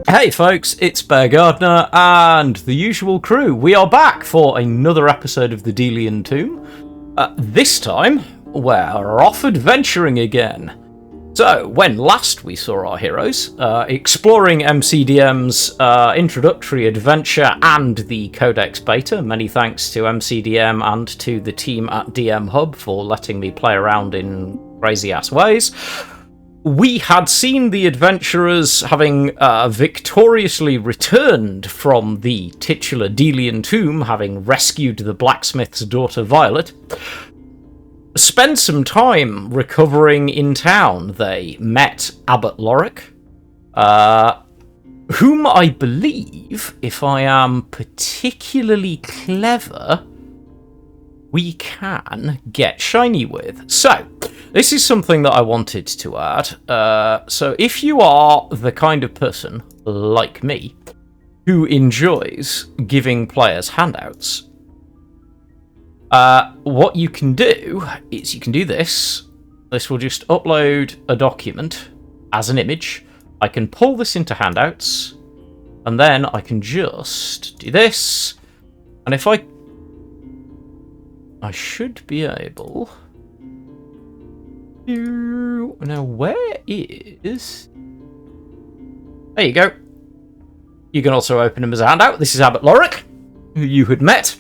Hey folks, it's Bear Gardner and the usual crew. We are back for another episode of the Delian Tomb. This time, we're off adventuring again. So, when last we saw our heroes, exploring MCDM's introductory adventure and the Codex beta, many thanks to MCDM and to the team at DM Hub for letting me play around in crazy-ass ways, we had seen the adventurers having victoriously returned from the titular Delian Tomb, having rescued the blacksmith's daughter Violet. Spent some time recovering in town. They met Abbot Lorick, whom I believe, if I am particularly clever, we can get shiny with. So, this is something that I wanted to add. So if you are the kind of person, like me, who enjoys giving players handouts, what you can do is you can do this. This will just upload a document as an image. I can pull this into handouts, and then I can just do this. And if I should be able... Now, where is... There you go. You can also open him as a handout. This is Abbot Lorick, who you had met.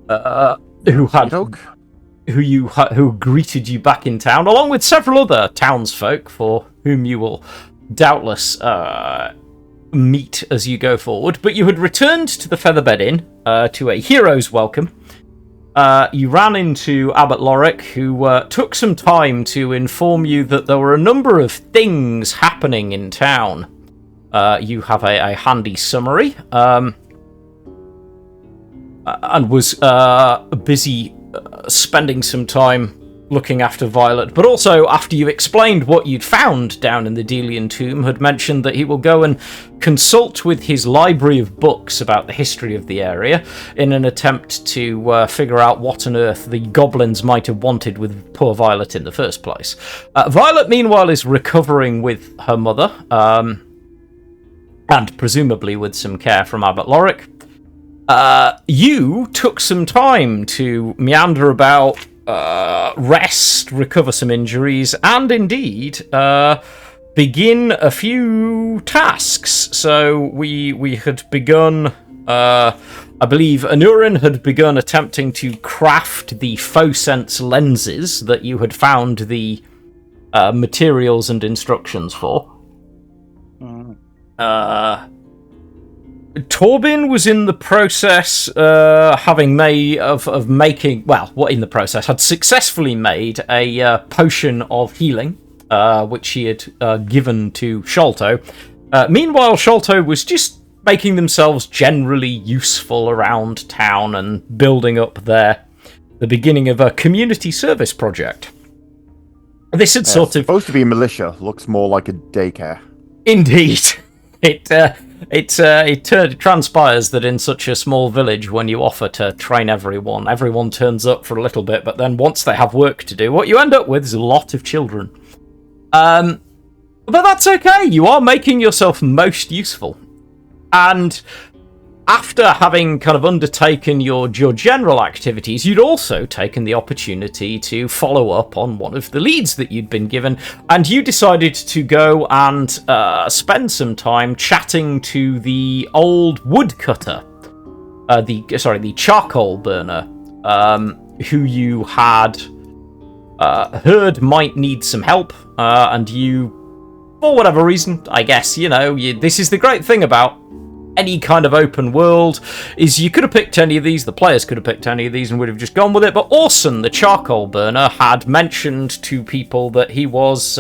Who greeted you back in town, along with several other townsfolk for whom you will doubtless meet as you go forward. But you had returned to the Featherbed Inn to a hero's welcome. You ran into Abbot Lorick, who took some time to inform you that there were a number of things happening in town. You have a handy summary, and was busy spending some time looking after Violet, but also after you explained what you'd found down in the Delian Tomb, had mentioned that he will go and consult with his library of books about the history of the area in an attempt to figure out what on earth the goblins might have wanted with poor Violet in the first place. Violet, meanwhile, is recovering with her mother, and presumably with some care from Abbot Lorick. You took some time to meander about, rest, recover some injuries, and indeed begin a few tasks. So we had begun, I believe Anurin had begun attempting to craft the faux sense lenses that you had found the materials and instructions for. Torbin was in the process, had successfully made a potion of healing, which he had given to Sholto. Meanwhile, Sholto was just making themselves generally useful around town and building up the beginning of a community service project. This had sort of... supposed to be militia, looks more like a daycare. Indeed. It transpires that in such a small village, when you offer to train everyone turns up for a little bit, but then once they have work to do, what you end up with is a lot of children. But that's okay, you are making yourself most useful. And after having kind of undertaken your general activities, you'd also taken the opportunity to follow up on one of the leads that you'd been given, and you decided to go and spend some time chatting to the old woodcutter, the charcoal burner, who you had heard might need some help, and you, for whatever reason, I guess, this is the great thing about any kind of open world, is you could have picked any of these, the players could have picked any of these and would have just gone with it, but Orson, the charcoal burner, had mentioned to people that he was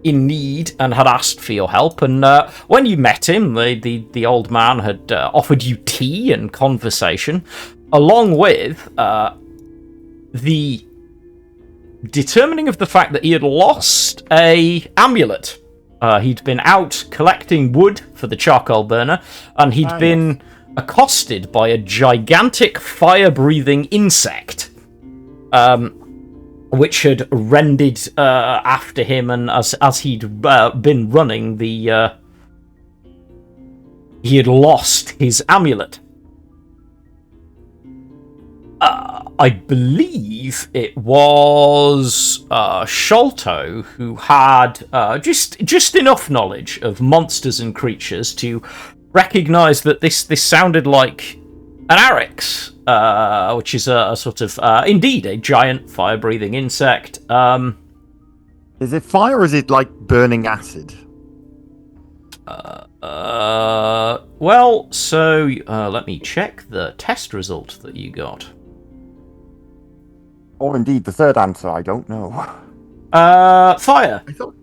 in need and had asked for your help, and when you met him, the old man had offered you tea and conversation, along with the determining of the fact that he had lost a amulet. He'd been out collecting wood for the charcoal burner, and he'd been accosted by a gigantic fire-breathing insect. which had rended after him, and as he'd been running, he had lost his amulet. I believe it was Sholto who had just enough knowledge of monsters and creatures to recognise that this sounded like an Arix, which is a sort of indeed a giant fire-breathing insect. Is it fire or is it like burning acid? Well, so let me check the test result that you got. Or indeed, the third answer, I don't know. Fire. I thought...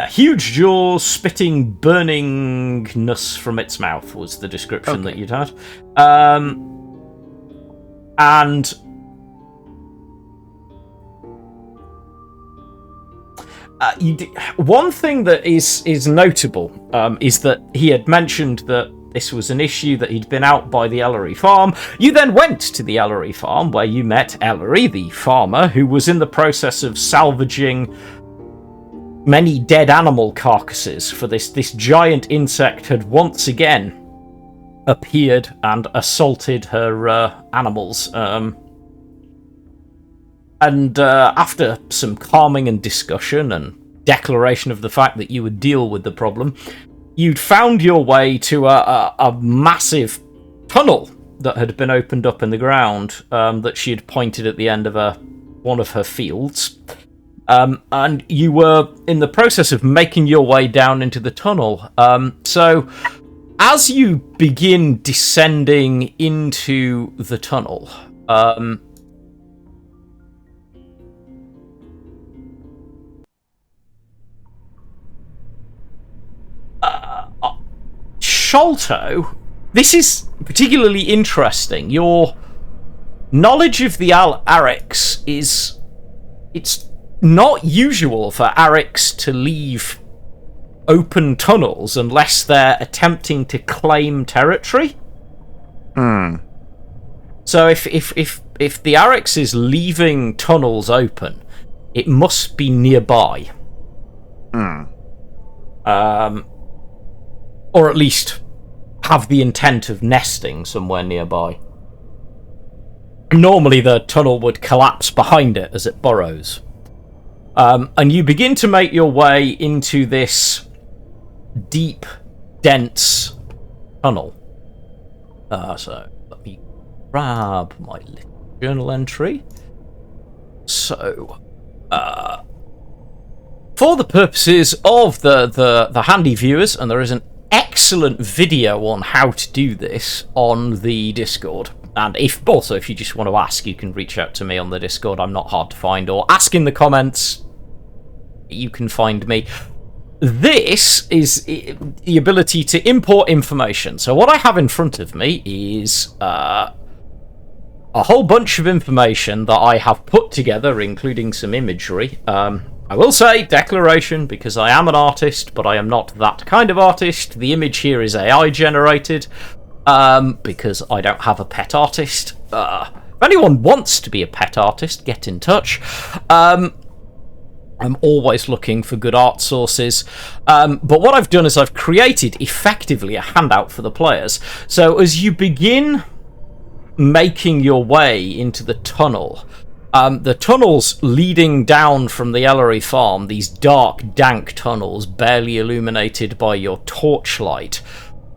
huge jaws, spitting burningness from its mouth was the description that you'd had. And one thing that is notable is that he had mentioned that this was an issue that he'd been out by the Ellery farm. You then went to the Ellery farm where you met Ellery, the farmer, who was in the process of salvaging many dead animal carcasses, for this giant insect had once again appeared and assaulted her animals. And after some calming and discussion and declaration of the fact that you would deal with the problem, you'd found your way to a massive tunnel that had been opened up in the ground that she had pointed at the end of one of her fields. And you were in the process of making your way down into the tunnel. So as you begin descending into the tunnel, Sholto, this is particularly interesting. Your knowledge of the Arix it's not usual for Arix to leave open tunnels unless they're attempting to claim territory. So if the Arix is leaving tunnels open, it must be nearby. Or at least have the intent of nesting somewhere nearby. Normally the tunnel would collapse behind it as it burrows. And you begin to make your way into this deep, dense tunnel. So let me grab my little journal entry. So, for the purposes of the handy viewers, and there is an excellent video on how to do this on the Discord. And if you just want to ask, you can reach out to me on the Discord. I'm not hard to find, or ask in the comments. You can find me. This is the ability to import information. So what I have in front of me is a whole bunch of information that I have put together, including some imagery. I will say declaration, because I am an artist, but I am not that kind of artist. The image here is AI generated, because I don't have a pet artist. If anyone wants to be a pet artist, get in touch. I'm always looking for good art sources. But what I've done is I've created effectively a handout for the players. So as you begin making your way into the tunnel, the tunnels leading down from the Ellery farm, these dark, dank tunnels barely illuminated by your torchlight,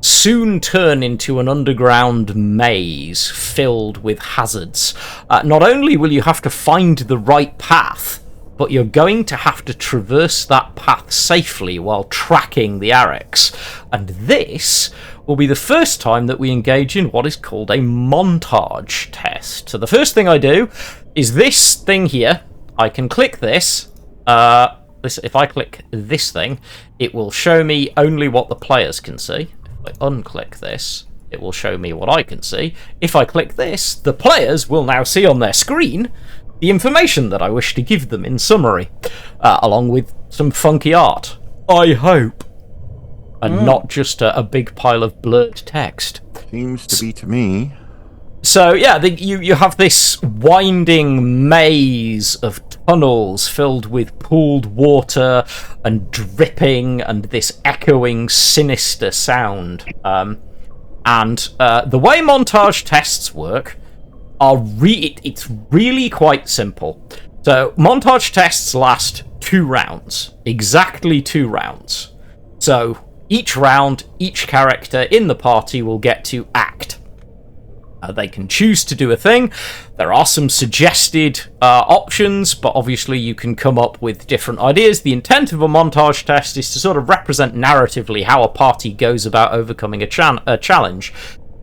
soon turn into an underground maze filled with hazards. Not only will you have to find the right path, but you're going to have to traverse that path safely while tracking the Arix. And this will be the first time that we engage in what is called a montage test. So the first thing I do is this thing here. I can click this. If I click this thing, it will show me only what the players can see. If I unclick this, it will show me what I can see. If I click this, the players will now see on their screen the information that I wish to give them in summary, along with some funky art. I hope. and not just a big pile of blurred text. Seems to be to me. So yeah, you have this winding maze of tunnels filled with pooled water and dripping and this echoing sinister sound. And the way montage tests work it's really quite simple. So montage tests last 2 rounds, exactly 2 rounds. So each round, each character in the party will get to act. They can choose to do a thing. There are some suggested options, but obviously you can come up with different ideas. The intent of a montage test is to sort of represent narratively how a party goes about overcoming a challenge.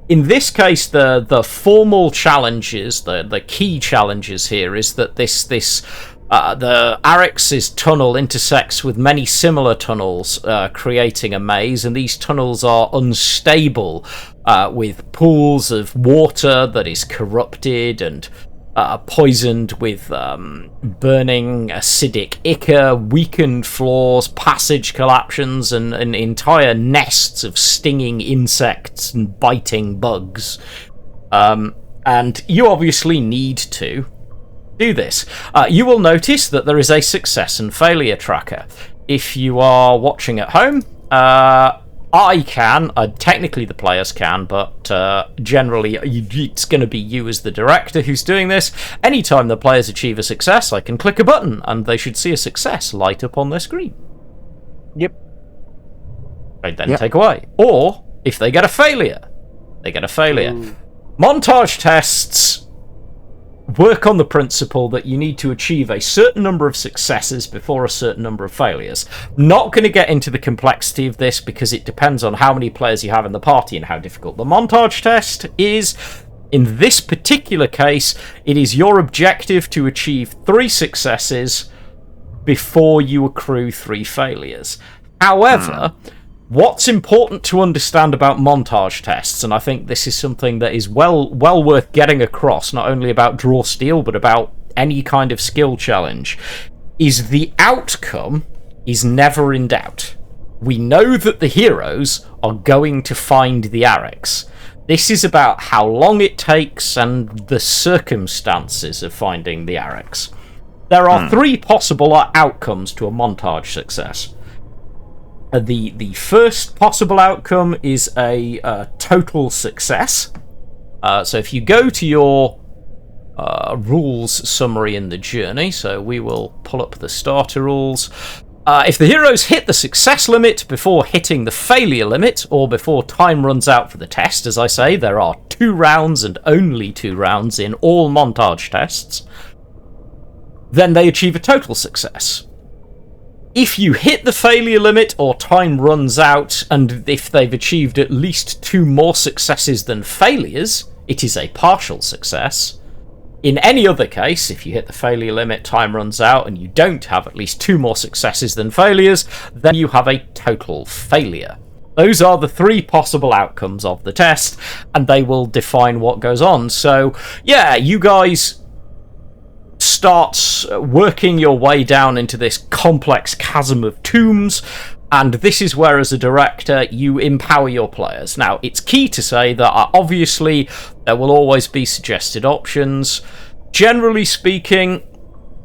In this case, the formal challenges, the key challenges here, is that the Arix's tunnel intersects with many similar tunnels, creating a maze, and these tunnels are unstable, with pools of water that is corrupted and poisoned with burning acidic ichor, weakened floors, passage collapsions, and entire nests of stinging insects and biting bugs. And you obviously need to do this. You will notice that there is a success and failure tracker. If you are watching at home, I can, technically the players can, but generally it's going to be you as the director who's doing this. Anytime the players achieve a success, I can click a button and they should see a success light up on their screen. Yep. They then take away. Or, if they get a failure, they get a failure. Ooh. Montage tests work on the principle that you need to achieve a certain number of successes before a certain number of failures. Not going to get into the complexity of this because it depends on how many players you have in the party and how difficult the montage test is. In this particular case, it is your objective to achieve 3 successes before you accrue 3 failures. However, what's important to understand about montage tests, and I think this is something that is well worth getting across, not only about draw steel, but about any kind of skill challenge, is the outcome is never in doubt. We know that the heroes are going to find the Arix. This is about how long it takes and the circumstances of finding the Arix. There are 3 possible outcomes to a montage success. The first possible outcome is a total success. So if you go to your rules summary in the journey, so we will pull up the starter rules. If the heroes hit the success limit before hitting the failure limit, or before time runs out for the test, as I say, there are 2 rounds and only 2 rounds in all montage tests, then they achieve a total success. If you hit the failure limit or time runs out, and if they've achieved at least 2 more successes than failures, it is a partial success. In any other case, if you hit the failure limit, time runs out, and you don't have at least 2 more successes than failures, then you have a total failure. Those are the 3 possible outcomes of the test, and they will define what goes on. So, yeah, you guys start working your way down into this complex chasm of tombs, and this is where, as a director, you empower your players. Now, it's key to say that obviously there will always be suggested options. Generally speaking,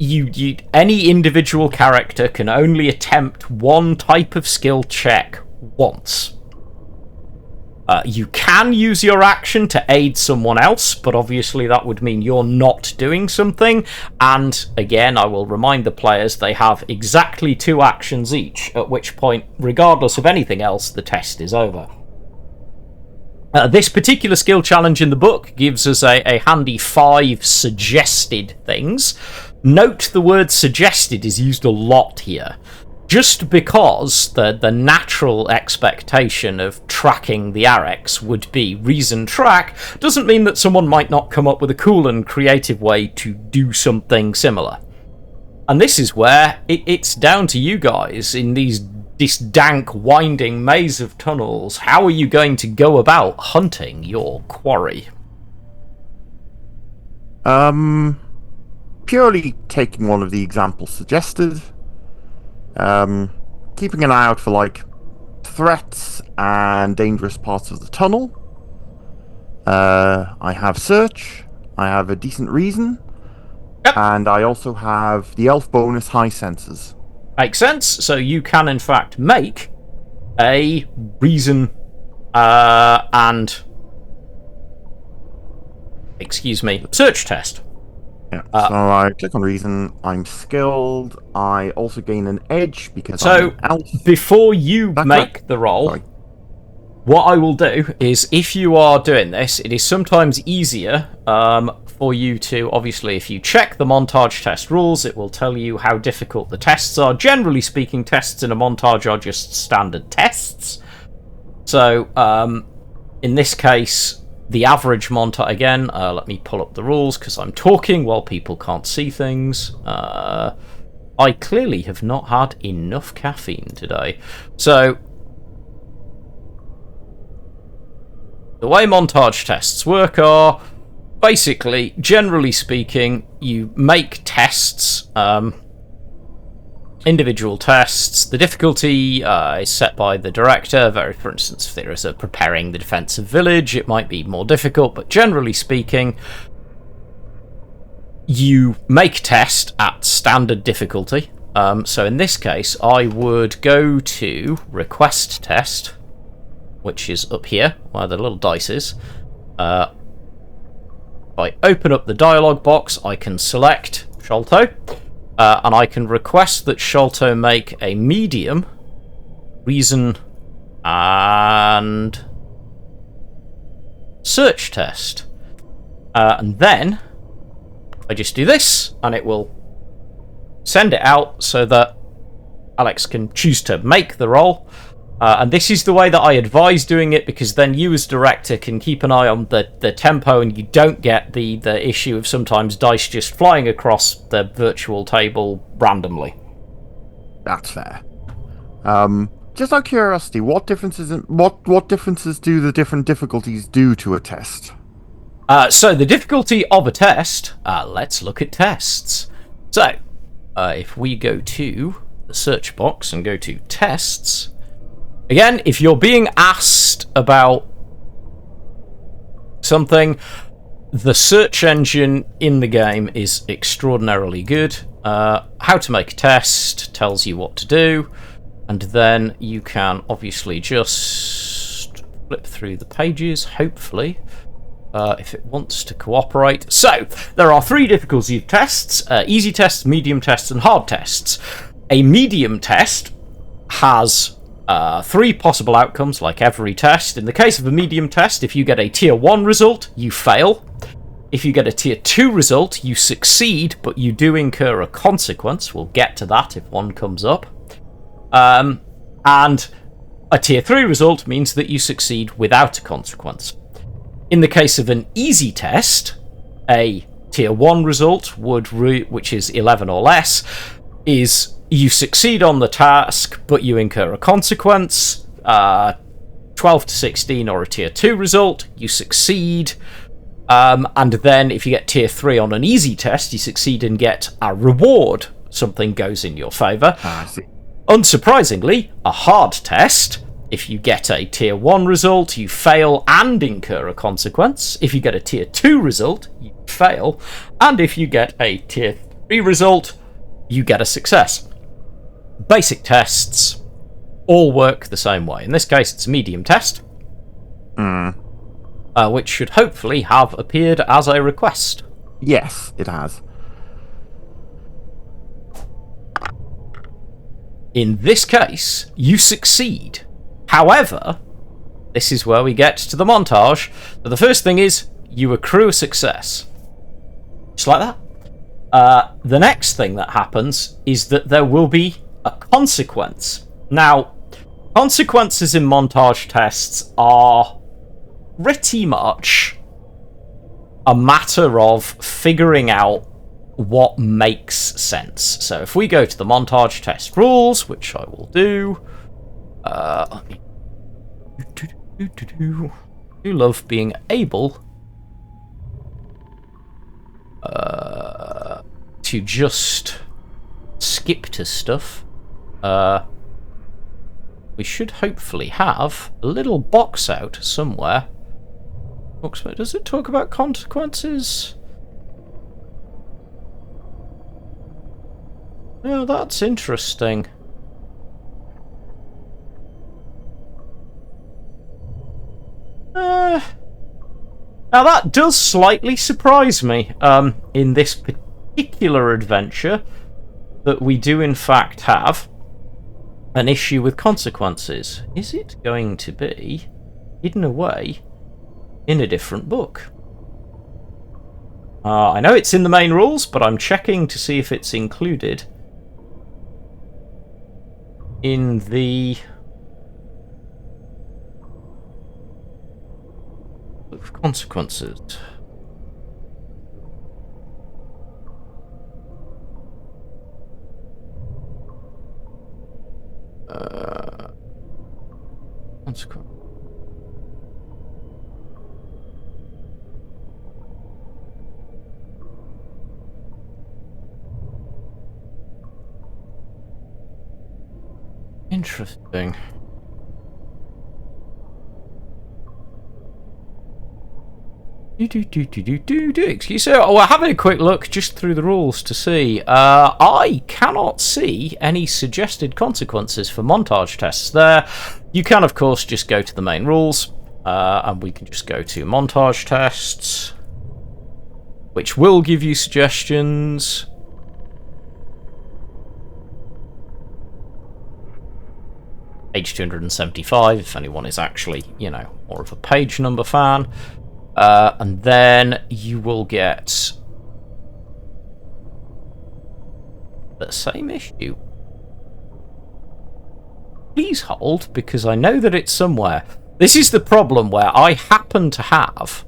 any individual character can only attempt one type of skill check once. You can use your action to aid someone else, but obviously that would mean you're not doing something. And again, I will remind the players they have exactly 2 actions each, at which point, regardless of anything else, the test is over. This particular skill challenge in the book gives us a handy 5 suggested things. Note the word suggested is used a lot here. Just because the natural expectation of tracking the Arix would be reason track, doesn't mean that someone might not come up with a cool and creative way to do something similar. And this is where it's down to you guys in this dank, winding maze of tunnels. How are you going to go about hunting your quarry? Purely taking one of the examples suggested. Keeping an eye out for, like, threats and dangerous parts of the tunnel. I have search. I have a decent reason. Yep. And I also have the elf bonus high senses. Makes sense. So you can, in fact, make a reason and... search test. Yeah, so I click on reason, I'm skilled, I also gain an edge because I'm an elf. Before you make the roll, what I will do is, if you are doing this, it is sometimes easier for you to, obviously, if you check the montage test rules, it will tell you how difficult the tests are. Generally speaking, tests in a montage are just standard tests. So, in this case, the average montage, again, let me pull up the rules because I'm talking while people can't see things. I clearly have not had enough caffeine today. So, the way montage tests work are, basically, generally speaking, you make tests, individual tests. The difficulty is set by the director. For instance, if there is a preparing the defensive village, it might be more difficult, but generally speaking, you make test at standard difficulty. So in this case, I would go to request test, which is up here, where the little dice is. If I open up the dialog box, I can select Sholto. And I can request that Sholto make a medium, reason, and search test. And then I just do this, and it will send it out so that Alex can choose to make the roll. And this is the way that I advise doing it, because then you as director can keep an eye on the tempo, and you don't get the issue of sometimes dice just flying across the virtual table randomly. That's fair. Just out of curiosity, what differences do the different difficulties do to a test? So the difficulty of a test, let's look at tests. So, if we go to the search box and go to tests, again, if you're being asked about something, the search engine in the game is extraordinarily good. How to make a test tells you what to do, and then you can obviously just flip through the pages, hopefully, if it wants to cooperate. So, there are 3 difficulty tests, easy tests, medium tests, and hard tests. A medium test has 3 possible outcomes, like every test. In the case of a medium test, if you get a tier 1 result, you fail. If you get a tier 2 result, you succeed, but you do incur a consequence. We'll get to that if one comes up. And a tier 3 result means that you succeed without a consequence. In the case of an easy test, a tier 1 result, which is 11 or less, is you succeed on the task, but you incur a consequence. 12 to 16 or a tier 2 result, you succeed. And then if you get tier 3 on an easy test, you succeed and get a reward. Something goes in your favour. I see. Unsurprisingly, a hard test, if you get a tier 1 result, you fail and incur a consequence. If you get a tier 2 result, you fail. And if you get a tier 3 result, you get a success. Basic tests all work the same way. In this case, it's a medium test, which should hopefully have appeared as a request. Yes, it has. In this case, you succeed. However, this is where we get to the montage. So the first thing is, you accrue a success. Just like that. The next thing that happens is that there will be a consequence. Now, consequences in montage tests are pretty much a matter of figuring out what makes sense. So if we go to the montage test rules, which I will do, I do love being able to just skip to stuff. we should hopefully have a little box out somewhere. Does it talk about consequences? Oh, that's interesting. Now that does slightly surprise me, in this particular adventure, that we do in fact have an issue with consequences. Is it going to be hidden away in a different book? I know it's in the main rules, but I'm checking to see if it's included in the of consequences. Consequence. Interesting. Excuse me. We're having a quick look just through the rules to see. I cannot see any suggested consequences for montage tests there. You can, of course, just go to the main rules, and we can just go to montage tests, which will give you suggestions. Page 275, if anyone is actually, more of a page number fan. And then you will get the same issue. Please hold, because I know that it's somewhere. This is the problem where I happen to have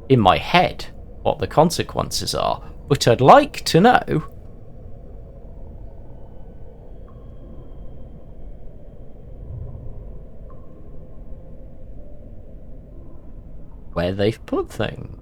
in my head what the consequences are, but I'd like to know where they've put things.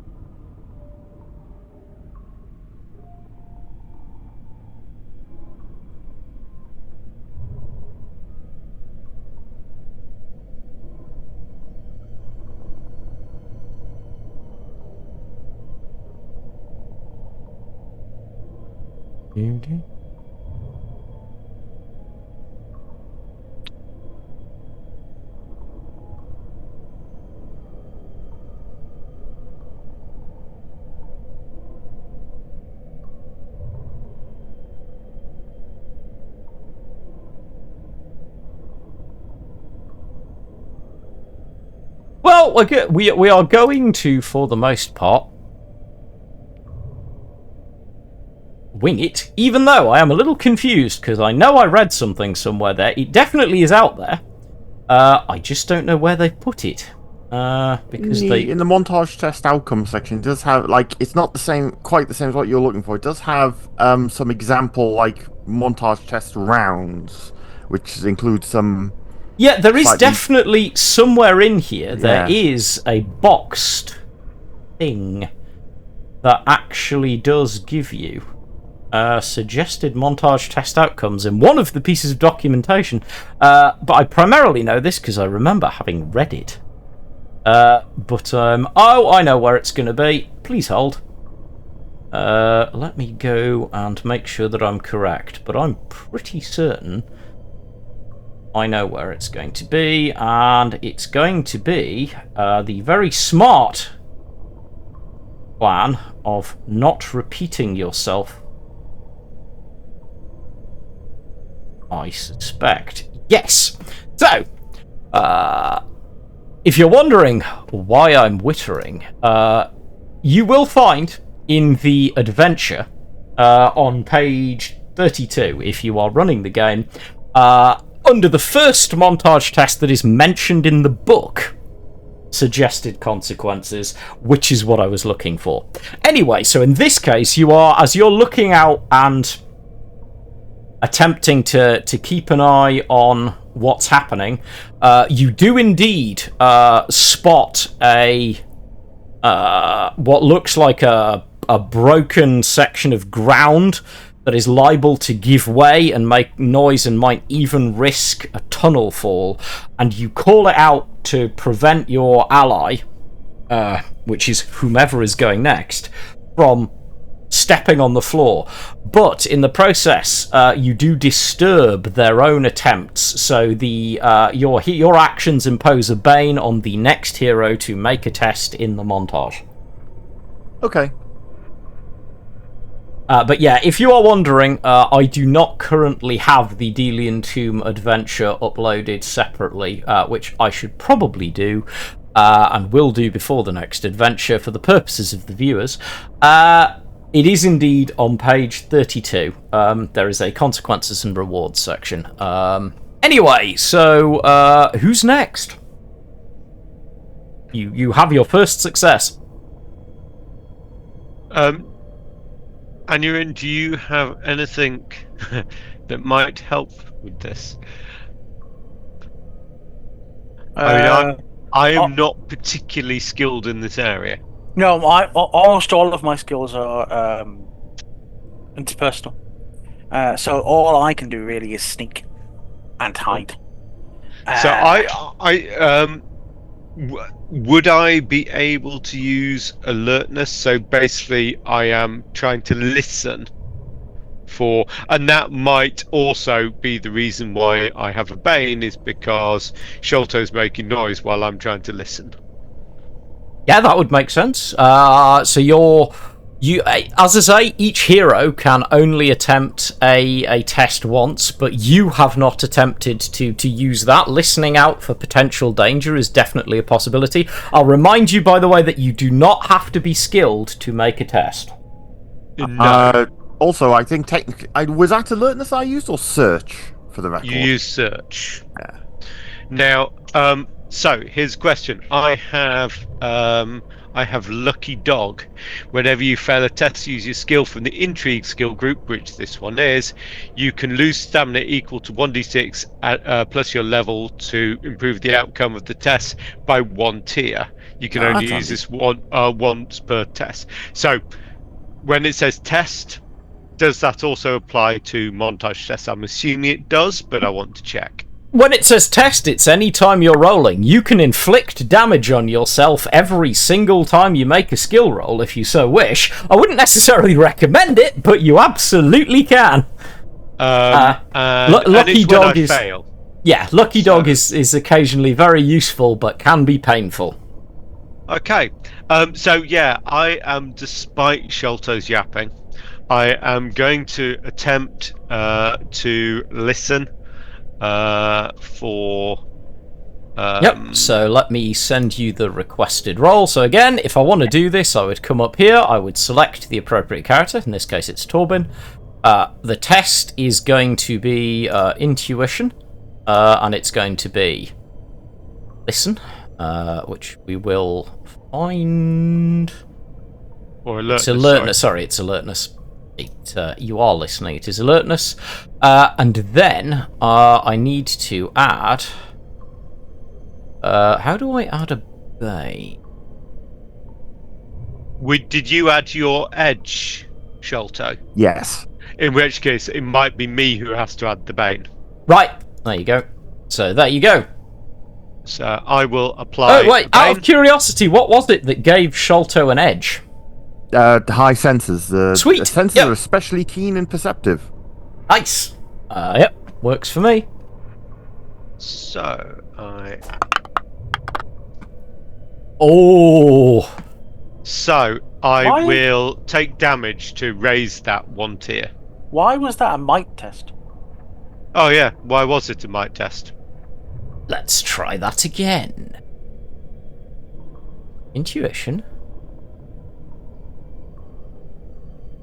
Well, we are going to, for the most part, wing it, even though I am a little confused, because I know I read something somewhere there. It definitely is out there. I just don't know where they've put it. Because in the montage test outcome section, it does have, it's not quite the same as what you're looking for. It does have some example, montage test rounds, which includes some... Yeah, there is definitely somewhere in here, there is a boxed thing that actually does give you suggested montage test outcomes in one of the pieces of documentation. But I primarily know this because I remember having read it. I know where it's going to be. Please hold. Let me go and make sure that I'm correct, but I'm pretty certain I know where it's going to be, and it's going to be the very smart plan of not repeating yourself, I suspect. Yes! So, if you're wondering why I'm wittering, you will find in the adventure on page 32, if you are running the game, under the first montage test that is mentioned in the book, suggested consequences, which is what I was looking for. Anyway, so in this case, as you're looking out and attempting to keep an eye on what's happening, you do indeed spot what looks like a broken section of ground that is liable to give way and make noise and might even risk a tunnel fall, and you call it out to prevent your ally, which is whomever is going next, from stepping on the floor. But in the process, you do disturb their own attempts, so your actions impose a bane on the next hero to make a test in the montage. Okay. But yeah, if you are wondering, I do not currently have the Delian Tomb adventure uploaded separately, which I should probably do, and will do before the next adventure for the purposes of the viewers. It is indeed on page 32. There is a consequences and rewards section. Anyway, so who's next? You have your first success. Anurin, do you have anything that might help with this? I am not particularly skilled in this area. No, almost all of my skills are interpersonal. So all I can do really is sneak and hide. So would I be able to use alertness? So basically, I am trying to listen for, and that might also be the reason why I have a bane, is because Sholto's making noise while I'm trying to listen. Yeah, that would make sense. So you, as I say, each hero can only attempt a test once, but you have not attempted to use that. Listening out for potential danger is definitely a possibility. I'll remind you, by the way, that you do not have to be skilled to make a test. No. Also, I think technically, was that alertness I used or search for the record? You use search. Yeah. Now, so here's a question. I have Lucky Dog. Whenever you fail a test, use your skill from the Intrigue skill group, which this one is. You can lose stamina equal to 1d6 plus your level to improve the outcome of the test by 1 tier. You can only use this once per test. So when it says test, does that also apply to montage tests? I'm assuming it does, but I want to check. When it says test, it's any time you're rolling. You can inflict damage on yourself every single time you make a skill roll, if you so wish. I wouldn't necessarily recommend it, but you absolutely can. Lucky Dog is... fail. Yeah, Lucky Dog is occasionally very useful, but can be painful. Okay, so yeah, I am, despite Sholto's yapping, I am going to attempt to listen for... Yep, so let me send you the requested roll. So again, if I want to do this, I would come up here, I would select the appropriate character, in this case it's Torben. The test is going to be intuition, and it's going to be listen, which we will find... Or alertness, it's alertness, sorry, it's alertness. You are listening, it is alertness. And then I need to add... how do I add a bane? Did you add your edge, Sholto? Yes. In which case, it might be me who has to add the bane. Right, there you go. So there you go. So I will apply... Oh, wait, out of curiosity, what was it that gave Sholto an edge? The high senses. Sweet. The senses are especially keen and perceptive. Nice. Yep, works for me. So I... Oh. So I will take damage to raise that 1 tier. Why was that a might test? Oh yeah, why was it a might test? Let's try that again. Intuition.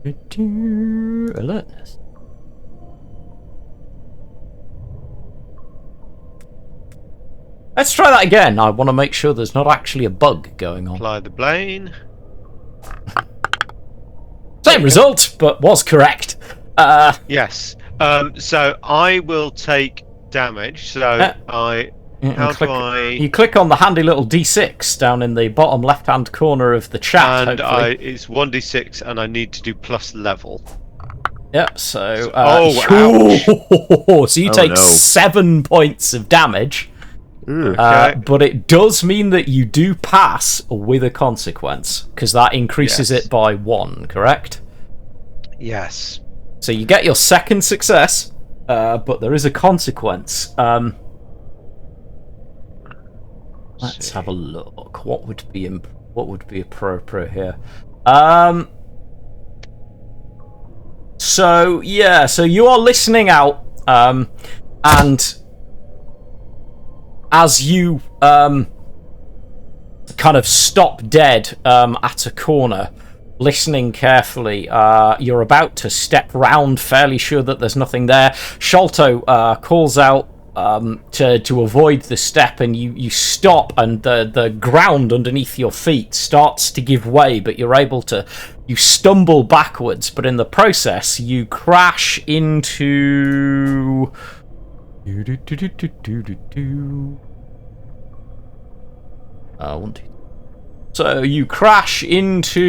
Alertness. Let's try that again. I want to make sure there's not actually a bug going on. Apply the bane. Same result, but was correct. Yes. So I will take damage. So You click on the handy little D6 down in the bottom left-hand corner of the chat. And it's 1d6, and I need to do plus level. Yep, so... so you take 7 points of damage. But it does mean that you do pass with a consequence, because that increases it by 1, correct? Yes. So you get your second success, but there is a consequence. Let's have a look. What would be appropriate here? So you are listening out, and as you kind of stop dead at a corner, listening carefully, you're about to step round, fairly sure that there's nothing there. Sholto calls out to avoid the step, and you stop, and the ground underneath your feet starts to give way, but you stumble backwards, but in the process you crash into... So you crash into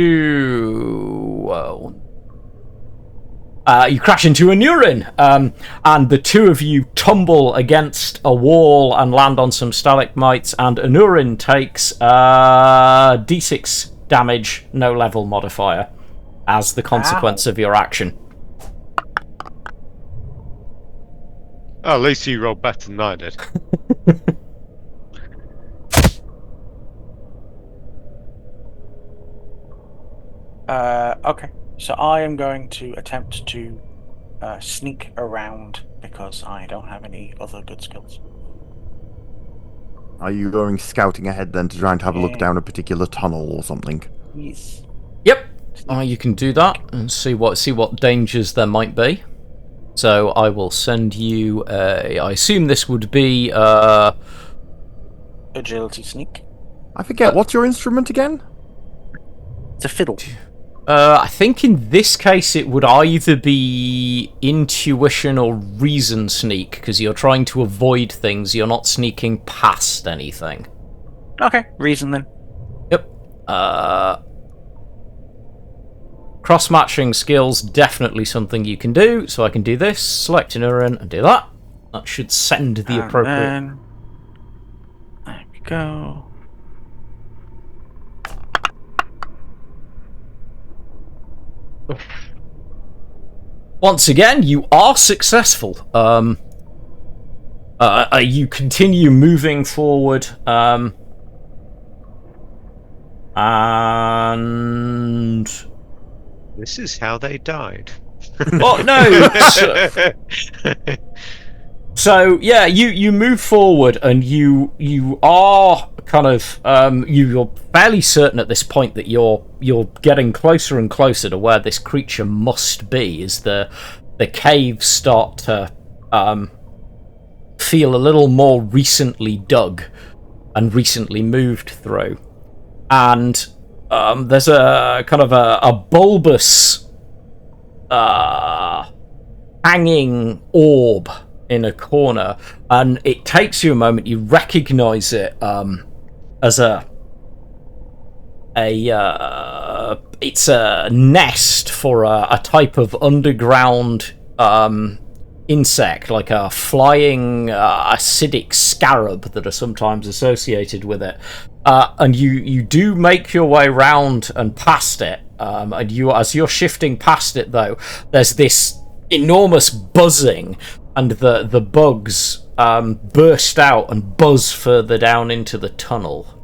Anurin, and the two of you tumble against a wall and land on some stalagmites, and Anurin takes d6 damage, no level modifier, as the consequence of your action. Oh, at least you rolled better than I did. Okay, so I am going to attempt to sneak around because I don't have any other good skills. Are you going scouting ahead then to try and have a look down a particular tunnel or something? Yes. Yep. You can do that and see what dangers there might be. So I will send you I assume this would be agility sneak. I forget, what's your instrument again? It's a fiddle. I think in this case it would either be intuition or reason sneak, because you're trying to avoid things, you're not sneaking past anything. Okay, reason then. Yep. Cross-matching skills, definitely something you can do, so I can do this, select an Urin, and do that. That should send the appropriate... Then... There we go. Once again, you are successful. You continue moving forward, and this is how they died. Oh no! So yeah, you move forward, and you are kind of you're fairly certain at this point that you're getting closer and closer to where this creature must be, as the caves start to feel a little more recently dug and recently moved through, and there's a kind of a bulbous hanging orb in a corner, and it takes you a moment. You recognize it as it's a nest for a type of underground insect, like a flying acidic scarab that are sometimes associated with it. And you do make your way round and past it. And as you're shifting past it, though, there's this enormous buzzing, and the bugs burst out and buzz further down into the tunnel.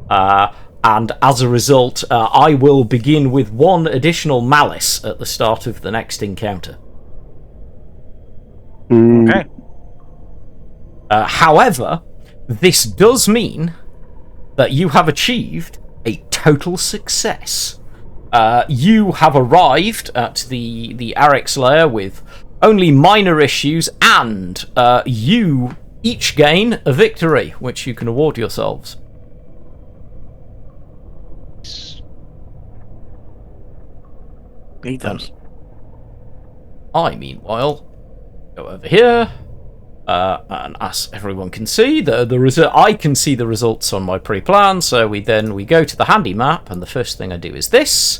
And as a result, I will begin with 1 additional malice at the start of the next encounter. Okay. However, this does mean that you have achieved a total success. You have arrived at the Arix lair with only minor issues, and you each gain a victory, which you can award yourselves. Need those. I, meanwhile, go over here, and as everyone can see, I can see the results on my pre-plan, so we go to the handy map, and the first thing I do is this.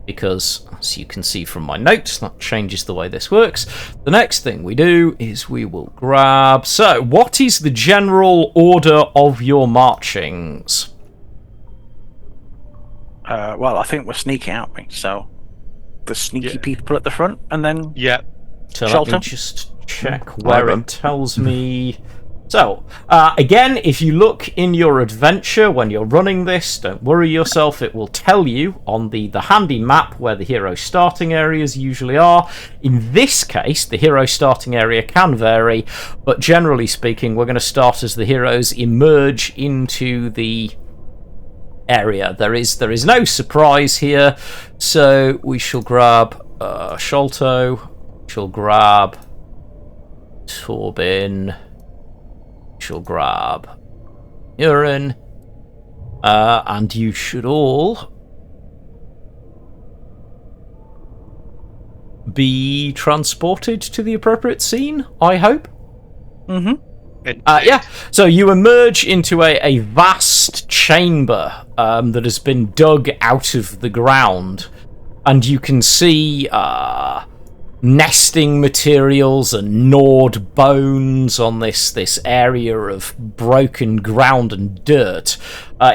because, as you can see from my notes, that changes the way this works. The next thing we do is we will grab... So, what is the general order of your marchings? Well, I think we're sneaking out, mate. So the sneaky people at the front, and then So shelter. let me just check where it tells me. So, again, if you look in your adventure when you're running this, don't worry yourself, it will tell you on the handy map where the hero starting areas usually are. In this case, the hero starting area can vary, but generally speaking, we're going to start as the heroes emerge into the area. There is no surprise here, so we shall grab Sholto, shall grab Torbin, shall grab Urine, and you should all be transported to the appropriate scene, I hope. Yeah, so you emerge into a vast chamber that has been dug out of the ground, and you can see nesting materials and gnawed bones on this area of broken ground and dirt,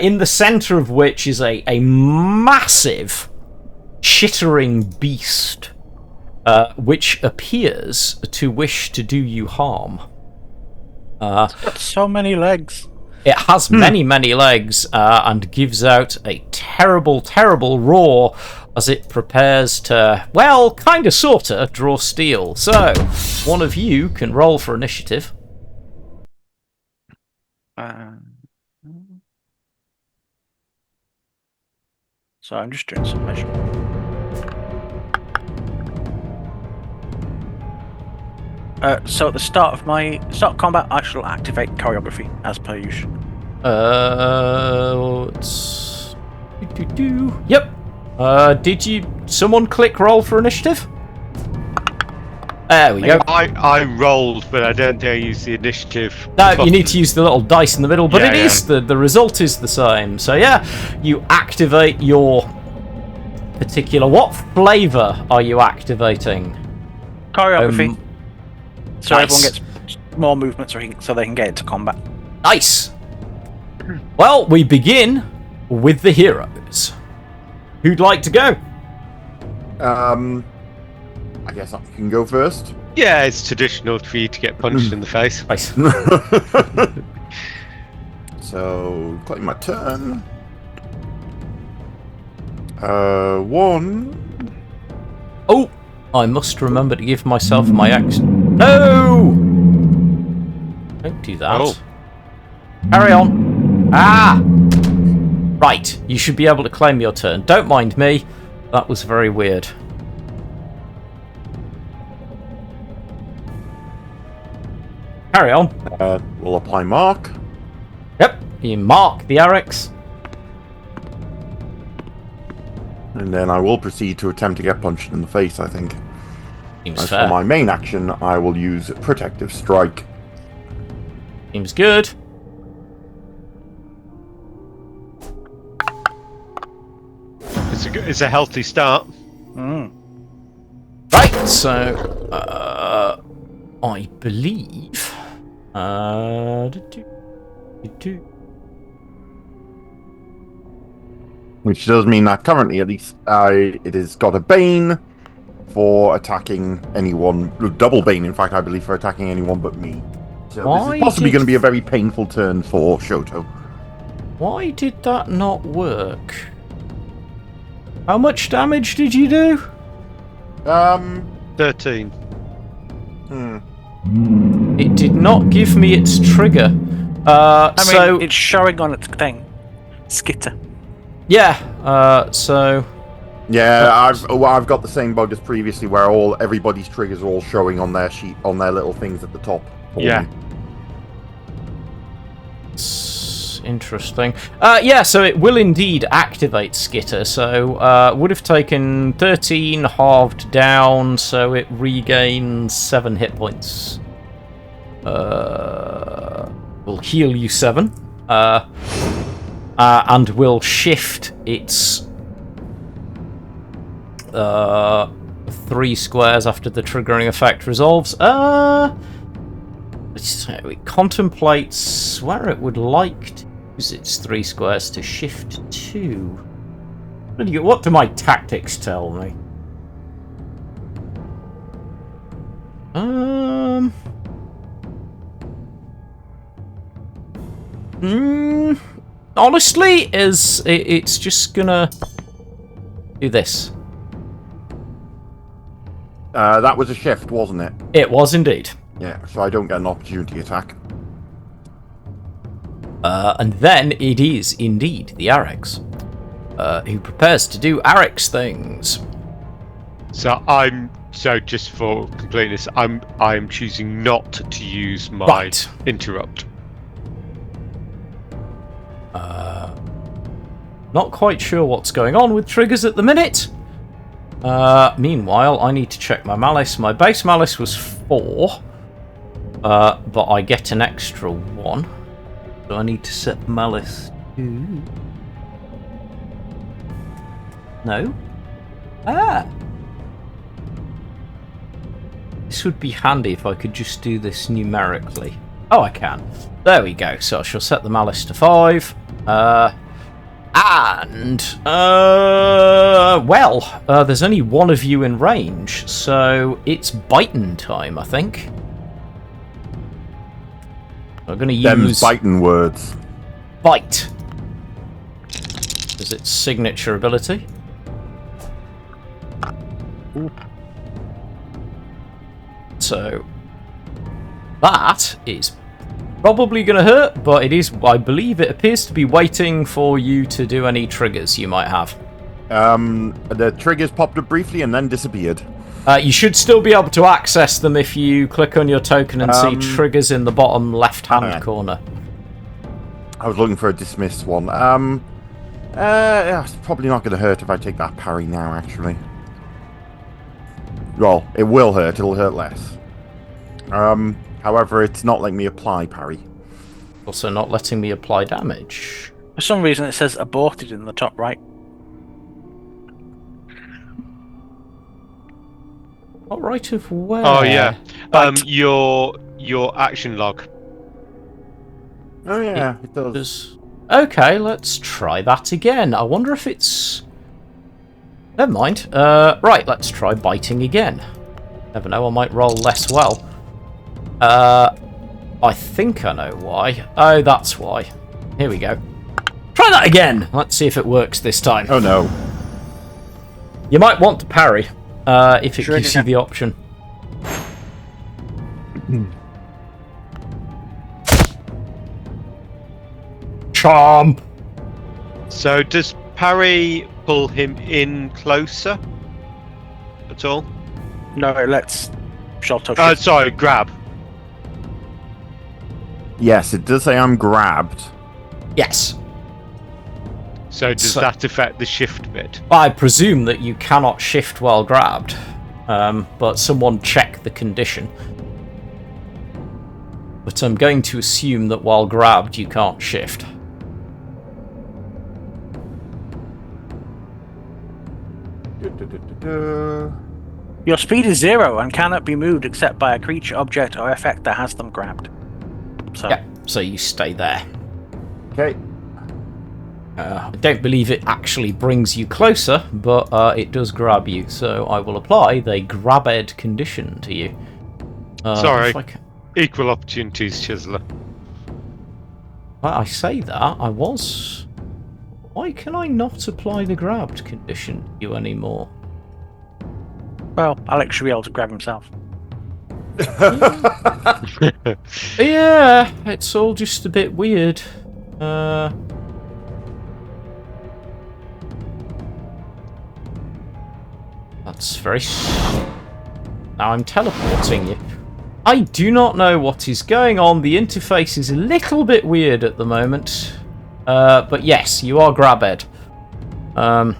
in the centre of which is a massive chittering beast, which appears to wish to do you harm. It's got so many legs. It has many legs, and gives out a terrible, terrible roar as it prepares to, well, kinda sorta, draw steel. So, one of you can roll for initiative. So I'm just doing some measurement. So at the start of combat, I shall activate choreography as per usual. Yep. Did someone click roll for initiative? There we go. I rolled, but I don't dare use the initiative. No, you need to use the little dice in the middle, but Yeah, the result is the same. So yeah, you activate your particular... What flavour are you activating? Choreography. So nice. everyone gets more movement so they can get into combat. Nice. Well, we begin with the heroes. Who'd like to go? I guess I can go first. Yeah, it's traditional for you to get punched in the face. Nice. So, claim my turn. 1. Oh, I must remember to give myself my action. No! Don't do that. Oh. Carry on. Ah! Right, you should be able to claim your turn. Don't mind me. That was very weird. Carry on. We'll apply mark. Yep, you mark the Arex. And then I will proceed to attempt to get punched in the face, I think. Seems As fair. for my main action, I will use Protective Strike. Seems good. It's a healthy start. Right, so I believe Which does mean that currently, at least, it has got a Bane for attacking anyone. Double Bane, in fact, I believe, for attacking anyone but me. So this is possibly going to be a very painful turn for Shoto. Why did that not work? How much damage did you do? 13. It did not give me its trigger. I mean, it's showing on its thing. Skitter. Yeah, so... Yeah, I've got the same bug as previously, where everybody's triggers are all showing on their sheet, on their little things at the top. Yeah. It's interesting. Yeah, so it will indeed activate Skitter, so would have taken 13 halved down, so it regains 7 hit points. Will heal you 7. And will shift its 3 squares after the triggering effect resolves. So it contemplates where it would like to use its 3 squares to shift to. What do my tactics tell me? Honestly, it's just gonna do this. That was a shift, wasn't it? It was indeed. Yeah, so I don't get an opportunity attack. And then it is indeed the Arex, who prepares to do Arex things. So just for completeness, I'm choosing not to use my interrupt. Not quite sure what's going on with triggers at the minute. Meanwhile, I need to check my malice. My base malice was 4, but I get an extra 1. So I need to set malice to... No? This would be handy if I could just do this numerically. Oh, I can. There we go. So I shall set the malice to 5. There's only one of you in range, so it's biting time, I think. I'm going to use... Them's biting words. Bite. Is its signature ability. Ooh. So, that is probably going to hurt, but it is, I believe it appears to be waiting for you to do any triggers you might have. The triggers popped up briefly and then disappeared. You should still be able to access them if you click on your token and see triggers in the bottom left-hand corner. I was looking for a dismissed one. It's probably not going to hurt if I take that parry now, actually. Well, it will hurt. It'll hurt less. However, it's not letting me apply parry. Also not letting me apply damage. For some reason, it says aborted in the top right. Not right of where? Oh yeah, your action log. Oh yeah, it does. Okay, let's try that again. I wonder if it's... Never mind. Right, let's try biting again. Never know, I might roll less well. I think I know why. Oh, that's why. Here we go. Try that again! Let's see if it works this time. Oh no. You might want to parry, if it gives you the option. Charm! So does parry pull him in closer at all? No, let's short touch. Sorry, grab. Yes, it does say I'm grabbed. Yes. So does that affect the shift bit? I presume that you cannot shift while grabbed, but someone check the condition. But I'm going to assume that while grabbed you can't shift. Your speed is 0 and cannot be moved except by a creature, object, or effect that has them grabbed. So, yeah, so you stay there. Okay. I don't believe it actually brings you closer, but it does grab you, so I will apply the grabbed condition to you. Sorry, equal opportunities, Chiseler. I say that, I was... Why can I not apply the grabbed condition to you anymore? Well, Alex should be able to grab himself. Yeah, it's all just a bit weird. That's very... Now I'm teleporting you. I do not know what is going on. The interface is a little bit weird at the moment. But yes, you are grabbed. And...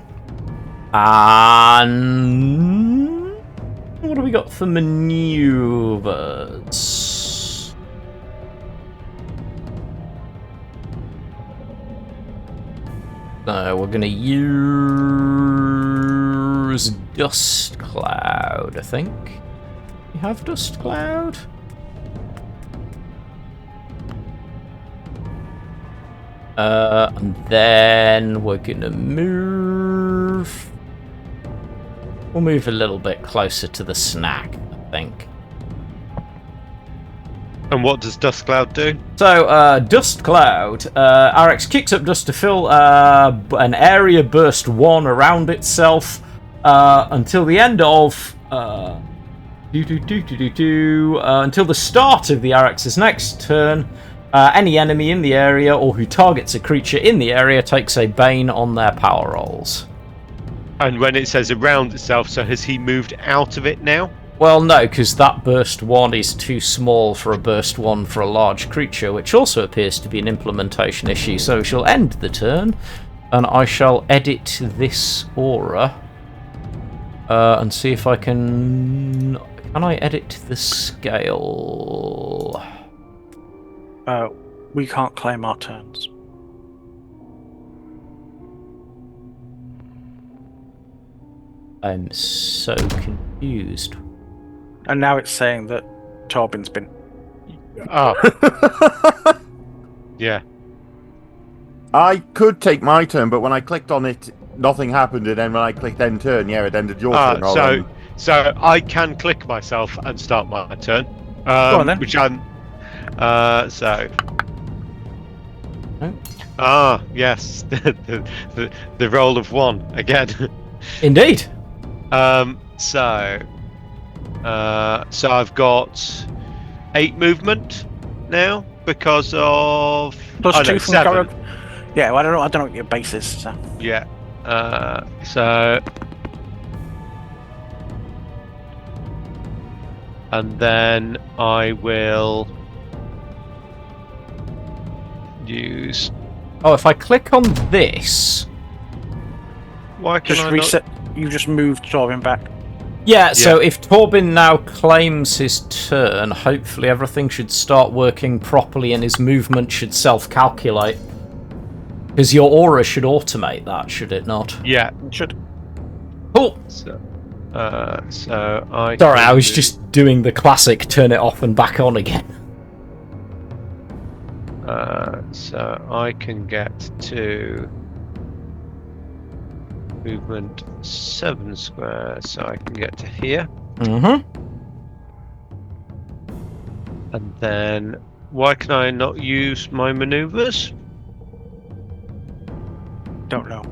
What have we got for maneuvers? We're going to use dust cloud, I think. You have dust cloud? And then we're gonna move. We'll move a little bit closer to the snack, I think. And what does Dust Cloud do? So, Dust Cloud. RX kicks up dust to fill an area burst 1 around itself until the end of. Until the start of the RX's next turn. Any enemy in the area or who targets a creature in the area takes a Bane on their power rolls. And when it says around itself, so has he moved out of it now? Well, no, because that burst 1 is too small for a burst 1 for a large creature, which also appears to be an implementation issue. So she'll end the turn, and I shall edit this aura and see if I can. Can I edit the scale? We can't claim our turns. I'm so confused. And now it's saying that Torbin's been. Oh. Yeah. I could take my turn, but when I clicked on it, nothing happened, and then when I clicked end turn, yeah, it ended your turn. So I can click myself and start my turn. Go on then. Which I'm. So. Oh. Yes, the roll of 1 again. Indeed. So I've got 8 movement now because of Plus 2 from 7. Yeah, well, I don't know what your base is. So. Yeah. So. And then I will use. Oh, if I click on this. Why can Just I reset. You just moved Torbin back. Yeah, so if Torbin now claims his turn, hopefully everything should start working properly and his movement should self-calculate. Because your aura should automate that, should it not? Yeah. It should. Cool. So I. Sorry, I was just doing the classic turn it off and back on again. So I can get to movement 7 square, so I can get to here. Mm-hmm. And then, why can I not use my maneuvers? Don't know.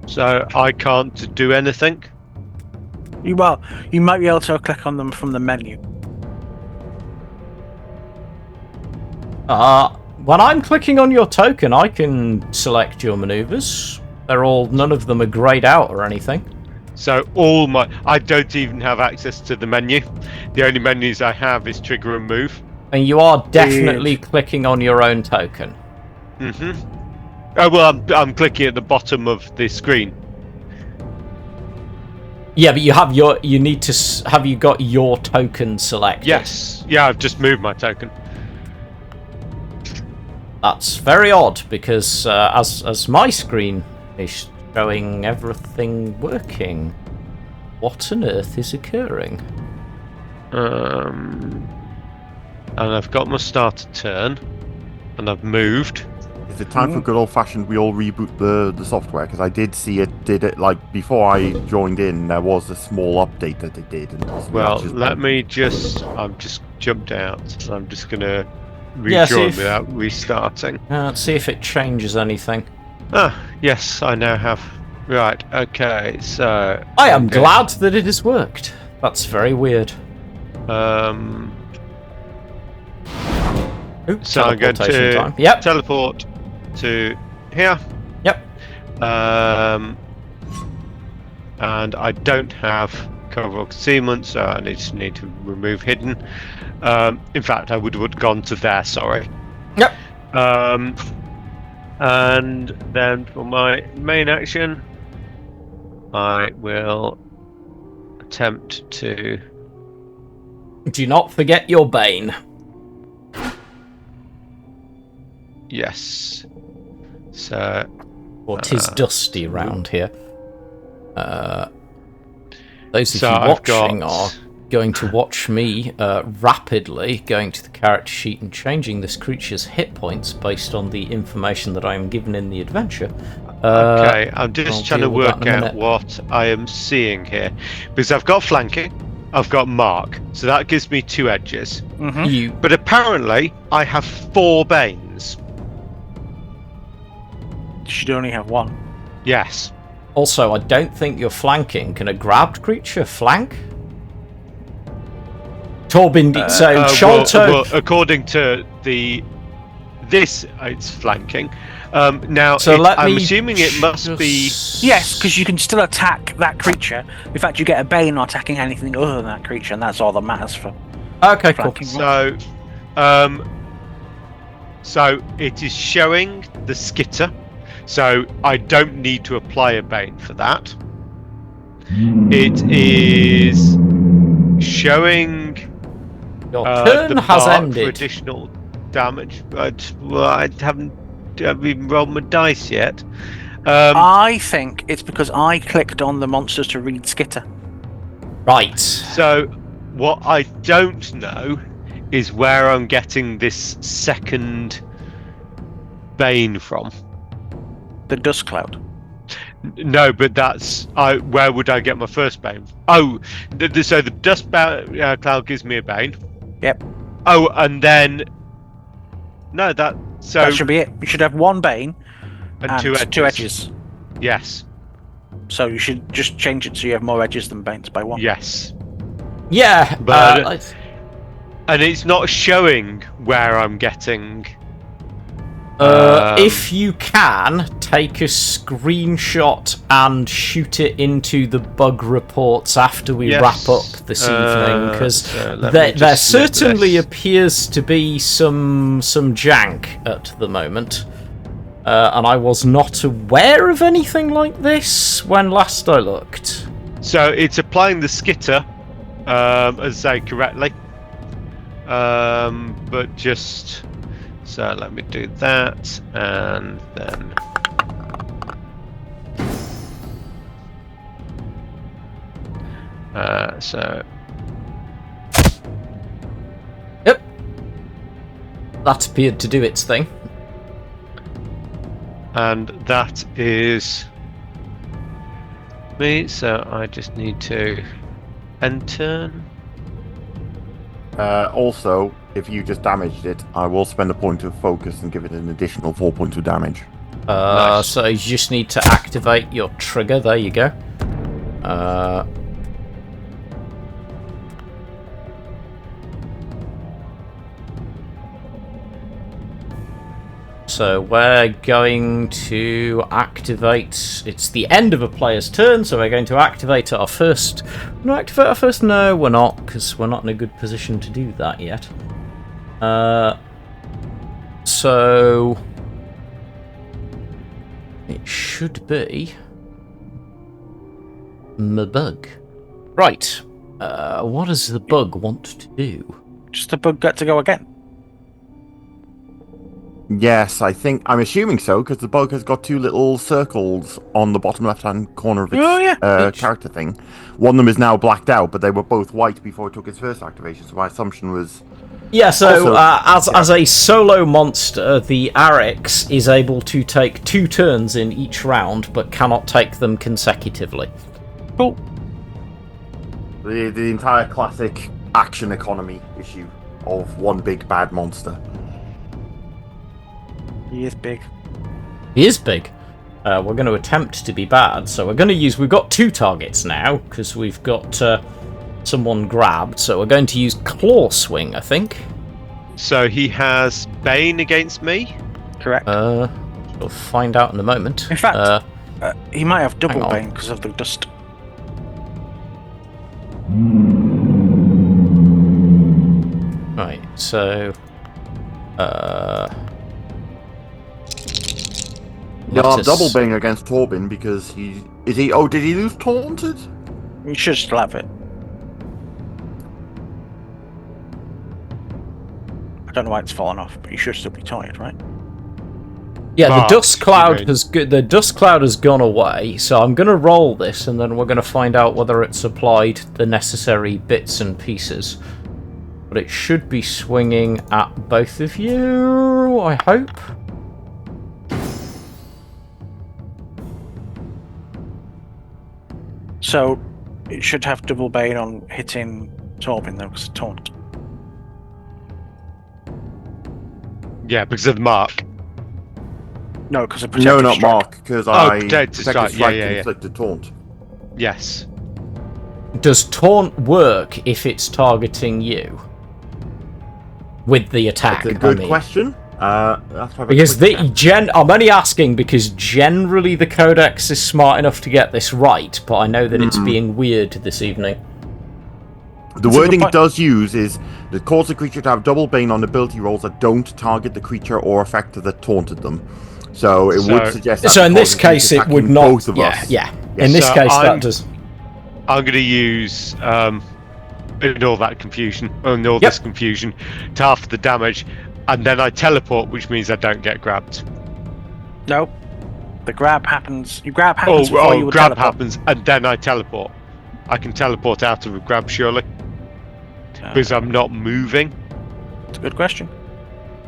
So I can't do anything? You might be able to click on them from the menu. When I'm clicking on your token, I can select your maneuvers. None of them are grayed out or anything. So I don't even have access to the menu. The only menus I have is trigger and move. And you are definitely clicking on your own token. Mm-hmm. Oh well, I'm clicking at the bottom of the screen. Yeah, but you have you need to have you got your token selected? Yes. Yeah, I've just moved my token. That's very odd because as my screen is showing everything working, what on earth is occurring? And I've got my starter turn, and I've moved. Is it time for good old-fashioned we all reboot the software? Because I did see it did it, like, before I joined in, there was a small update that it did. And I've just jumped out, so I'm just going to rejoin without restarting. Let's see if it changes anything. Yes, I now have. Right, okay, so... I am glad that it has worked. That's very weird. So I'm going to teleport to here. Yep. And I don't have cover or concealment, so I just need to remove hidden. In fact, I would have gone to there, sorry. Yep. And then for my main action, I will attempt to... Do not forget your Bane. Yes. So Or 'tis dusty round here. Those of So you I've watching got- are going to watch me rapidly going to the character sheet and changing this creature's hit points based on the information that I am given in the adventure. Okay, I'm I'll just trying to deal with that work in a out minute. what I am seeing here. Because I've got flanking, I've got mark, so that gives me 2 edges. Mm-hmm. You But apparently, I have 4 banes. You should only have 1. Yes. also, I don't think you're flanking. Can a grabbed creature flank? Torbin did so. Sholto. Well, according to this, it's flanking. Now, So let I'm me assuming it must be. Yes, because you can still attack that creature. In fact, you get a bane on attacking anything other than that creature, and that's all that matters for Okay, cool. flanking. So it is showing the skitter. So I don't need to apply a bane for that. It is showing Your turn the has mark for ended. additional damage. But I haven't even rolled my dice yet. I think it's because I clicked on the monsters to read skitter. Right. So what I don't know is where I'm getting this second bane from. The dust cloud. No, but that's where would I get my first bane? Oh, so the dust cloud gives me a bane. Yep. Oh, and then no, that should be it. You should have 1 bane and 2 edges. 2 edges. Yes. So you should just change it so you have more edges than banes by 1. Yes. Yeah, But- And it's not showing where I'm getting. if you can, take a screenshot and shoot it into the bug reports after we Yes. wrap up this evening, because so let me there just snip certainly this. appears to be some jank at the moment. And I was not aware of anything like this when last I looked. So it's applying the skitter, as I say correctly. But just so let me do that, and then so Yep. That appeared to do its thing. and that is me. So I just need to end turn. Also, if you just damaged it, I will spend a point of focus and give it an additional 4 points of damage. Nice. So you just need to activate your trigger. There you go. So we're going to activate. It's the end of a player's turn, so we're going to activate our first. No, activate our first. No, we're not, because we're not in a good position to do that yet. So it should be the bug. Right. What does the bug want to do? Just the bug got to go again. Yes, I'm assuming so, because the bug has got 2 little circles on the bottom left-hand corner of its Oh, yeah. character thing. One of them is now blacked out, but they were both white before it took its first activation, so my assumption was... Yeah, so Also- as a solo monster, the Arix is able to take 2 turns in each round, but cannot take them consecutively. Cool. The entire classic action economy issue of one big bad monster. He is big. He is big. We're going to attempt to be bad, so we're going to use... We've got 2 targets now, because we've got someone grabbed, so we're going to use Claw Swing, I think. So he has Bane against me. Correct. We'll find out in a moment. In fact, he might have double hang on. bane because of the dust. Right, so... Yeah, let us- double bang against Torbin because he... Is he... Oh, did he lose Taunted? You should still have it. I don't know why it's fallen off, but you should still be tired, right? Yeah, Mark, the dust cloud has gone away, so I'm going to roll this, and then we're going to find out whether it's applied the necessary bits and pieces. But it should be swinging at both of you, I hope. So it should have double bane on hitting Torben though, because it's taunt. Yeah, because of the mark. No, because of No, protective not strike. Mark, because Protective protective strike, yeah. inflicted taunt. Yes. Does taunt work if it's targeting you? With the attack, That's a good question. Let's have a Because quick check. I'm only asking because generally the Codex is smart enough to get this right, but I know that it's being weird this evening. The wording it does use is that cause the creature to have double bane on ability rolls that don't target the creature or effect that taunted them. So it would suggest that. So in this because case, it would not. both of us. Yeah. In this So case, that does. I'm going to use ignore that confusion, ignore this confusion, to half the damage, and then I teleport, which means I don't get grabbed. No, the grab happens. You grab happens before you would grab teleport. happens, and then I teleport. I can teleport out of a grab, surely, because I'm not moving. It's a good question.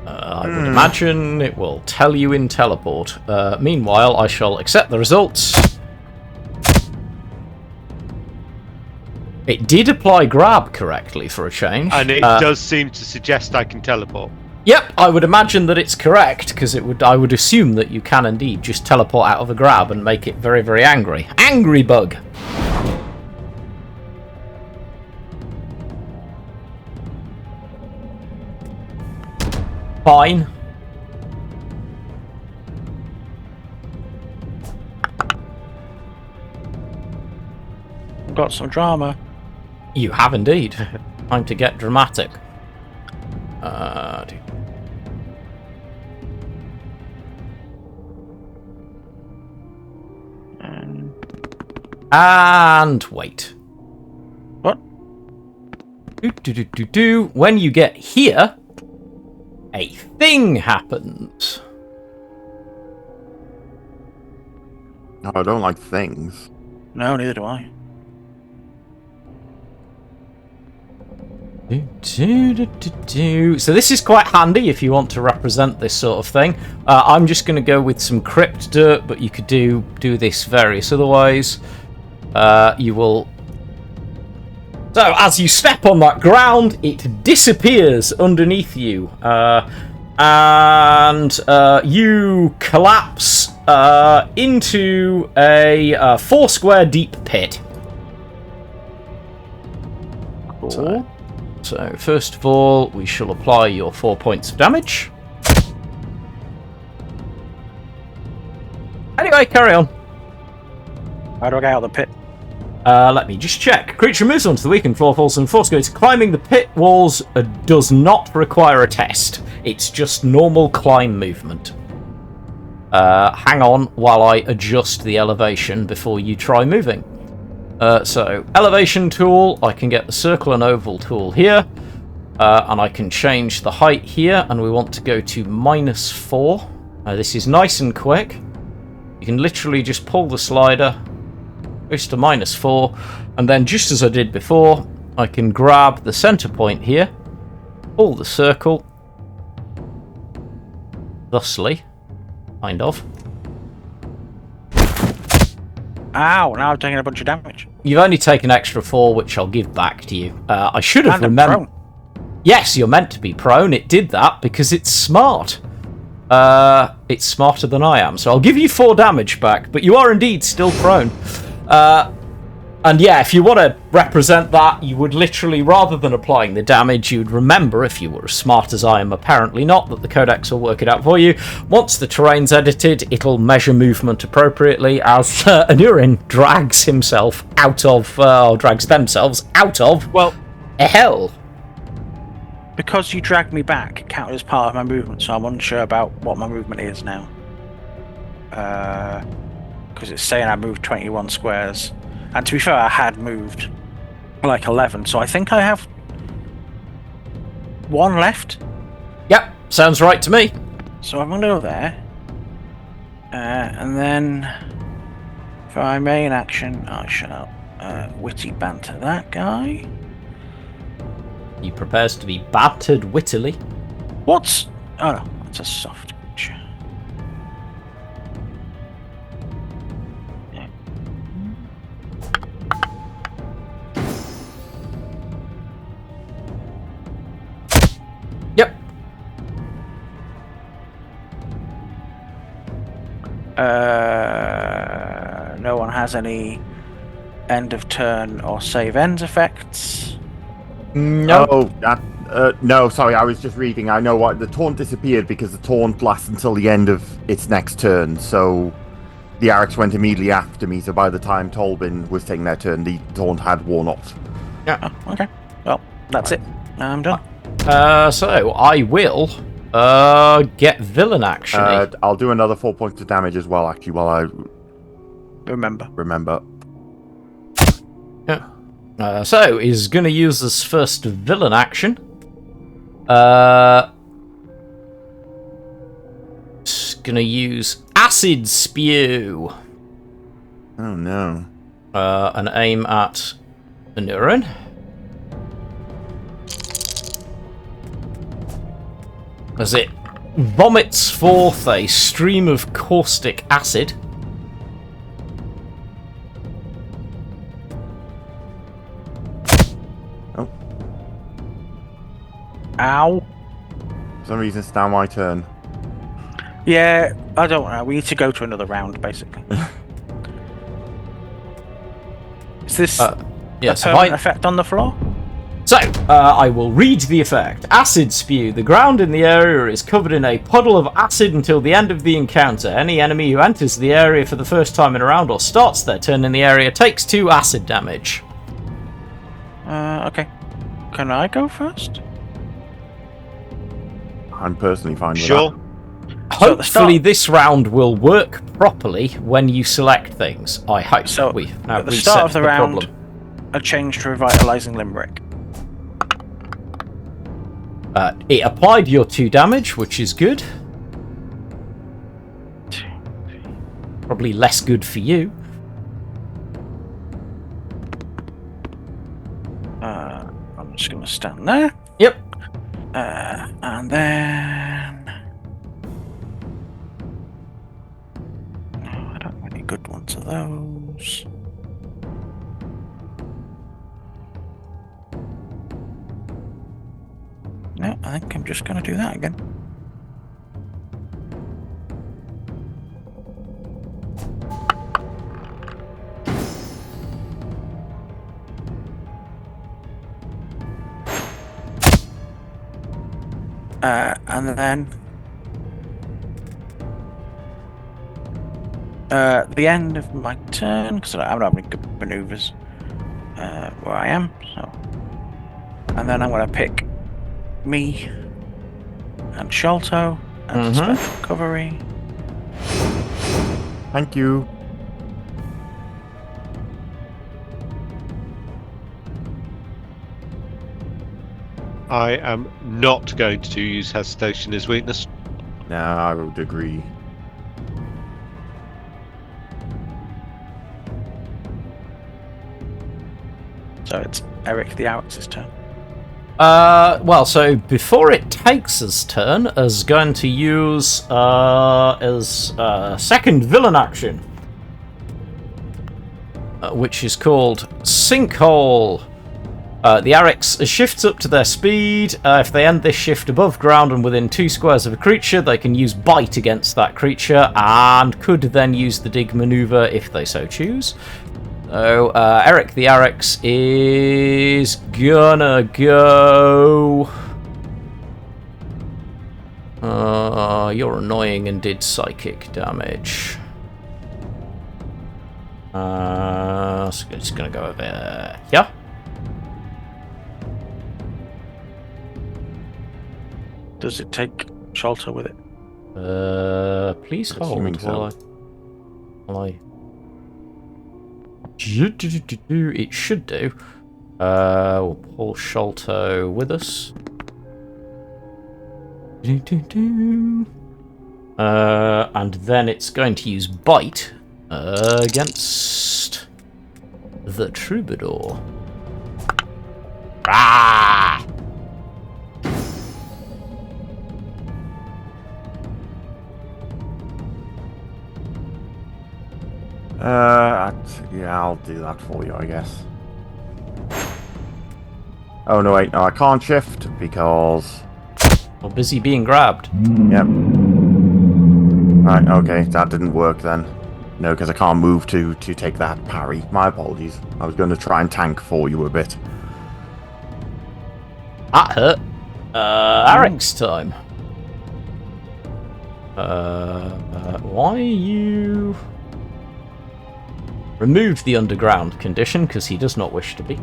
I would imagine it will tell you in teleport. Meanwhile, I shall accept the results. It did apply grab correctly for a change. And it does seem to suggest I can teleport. Yep, I would imagine that it's correct, because I would assume that you can indeed just teleport out of a grab and make it very, very angry. Angry bug! Fine. Got some drama. You have indeed. Time to get dramatic. And wait. What? When you get here, a thing happens. No, I don't like things. No, neither do I. So this is quite handy if you want to represent this sort of thing. I'm just going to go with some crypt dirt, but you could do this various other ways. You will... So as you step on that ground, it disappears underneath you. And you collapse into a 4 square deep pit. Cool. So first of all, we shall apply your 4 points of damage. Anyway, carry on. How do I get out of the pit? Let me just check. Creature moves onto the weakened floor, falls and force goes. Climbing the pit walls does not require a test. It's just normal climb movement. Hang on while I adjust the elevation before you try moving. So, elevation tool, I can get the circle and oval tool here. And I can change the height here, and we want to go to -4. This is nice and quick. You can literally just pull the slider, goes to -4, and then just as I did before, I can grab the center point here, pull the circle, thusly, kind of. Ow, now I've taken a bunch of damage. You've only taken extra 4, which I'll give back to you. I should have And I'm remembered. prone. Yes, you're meant to be prone. It did that because it's smart. It's smarter than I am, so I'll give you 4 damage back, but you are indeed still prone. And yeah, if you want to represent that, you would literally, rather than applying the damage, you'd remember, if you were as smart as I am apparently not, that the Codex will work it out for you. Once the terrain's edited, it'll measure movement appropriately as Anurin drags himself out of, or drags themselves out of, Well, hell. because you dragged me back, it counted as part of my movement, so I'm unsure about what my movement is now. Because it's saying I moved 21 squares. And to be fair, I had moved like 11, so I think I have 1 left. Yep, sounds right to me. So I'm gonna go there. And then, for my main action, I shall witty banter that guy. He prepares to be battered wittily. What's... Oh no, that's a soft creature. Yeah. Yep. No one has any end of turn or save ends effects. No. Oh, no, sorry, I was just reading. I know what the taunt disappeared because the taunt lasts until the end of its next turn. So the Arix went immediately after me. So by the time Tolbin was taking their turn, the taunt had worn off. Yeah. Oh, okay. Well, that's it. I'm done. So I will get villain action. I'll do another 4 points of damage as well, actually, while I remember. Yeah. So he's going to use his first villain action. He's going to use acid spew. Oh no. And aim at the neuron. As it vomits forth a stream of caustic acid. Oh. Ow. For some reason, it's now my turn. Yeah, I don't know. We need to go to another round, basically. Is this Yes, a permanent effect on the floor? So, I will read the effect. Acid spew. The ground in the area is covered in a puddle of acid until the end of the encounter. Any enemy who enters the area for the first time in a round or starts their turn in the area takes 2 acid damage. Okay. Can I go first? I'm personally fine with Sure. that. So at the start- Hopefully this round will work properly when you select things. I hope. So, We've now at the reset start of the round, problem. I changed to Revitalizing Limerick. It applied your 2 damage, which is good. Probably less good for you. I'm just going to stand there. Yep. And then... No, I don't have any good ones of those. No, I think I'm just going to do that again. And then the end of my turn, because I don't have any good maneuvers where I am. So, and then I'm going to pick me and Sholto and spend recovery. Thank you. I am not going to use hesitation as weakness. No, I would agree. So it's Eric the Arix's turn. Well, so before it takes its turn, is going to use his second villain action, which is called Sinkhole. The Arix shifts up to their speed. If they end this shift above ground and within 2 squares of a creature, they can use Bite against that creature, and could then use the Dig maneuver if they so choose. So, Eric the Arix is gonna go... you're annoying and did psychic damage. So it's gonna go over here. Does it take Sholto with it? Please Assuming hold so. while I... It should do. We'll pull Sholto with us. And and then it's going to use bite against the troubadour. Ah! Yeah, I'll do that for you, I guess. Oh, no, wait, no, I can't shift because... We're busy being grabbed. Yep. Right, okay, that didn't work then. No, because I can't move to take that parry. My apologies. I was going to try and tank for you a bit. That hurt. Eric's time. Why are you... Remove the underground condition, because he does not wish to be.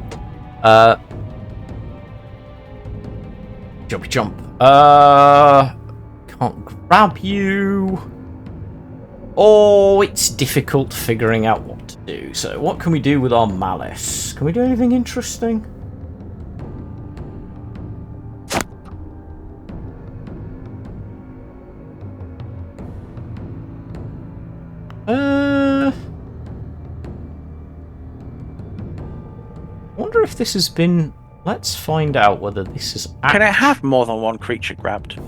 Jumpy jump. Can't grab you. Oh, it's difficult figuring out what to do. So what can we do with our malice? Can we do anything interesting? Wonder if this has been... Let's find out whether this is... Can it have more than one creature grabbed?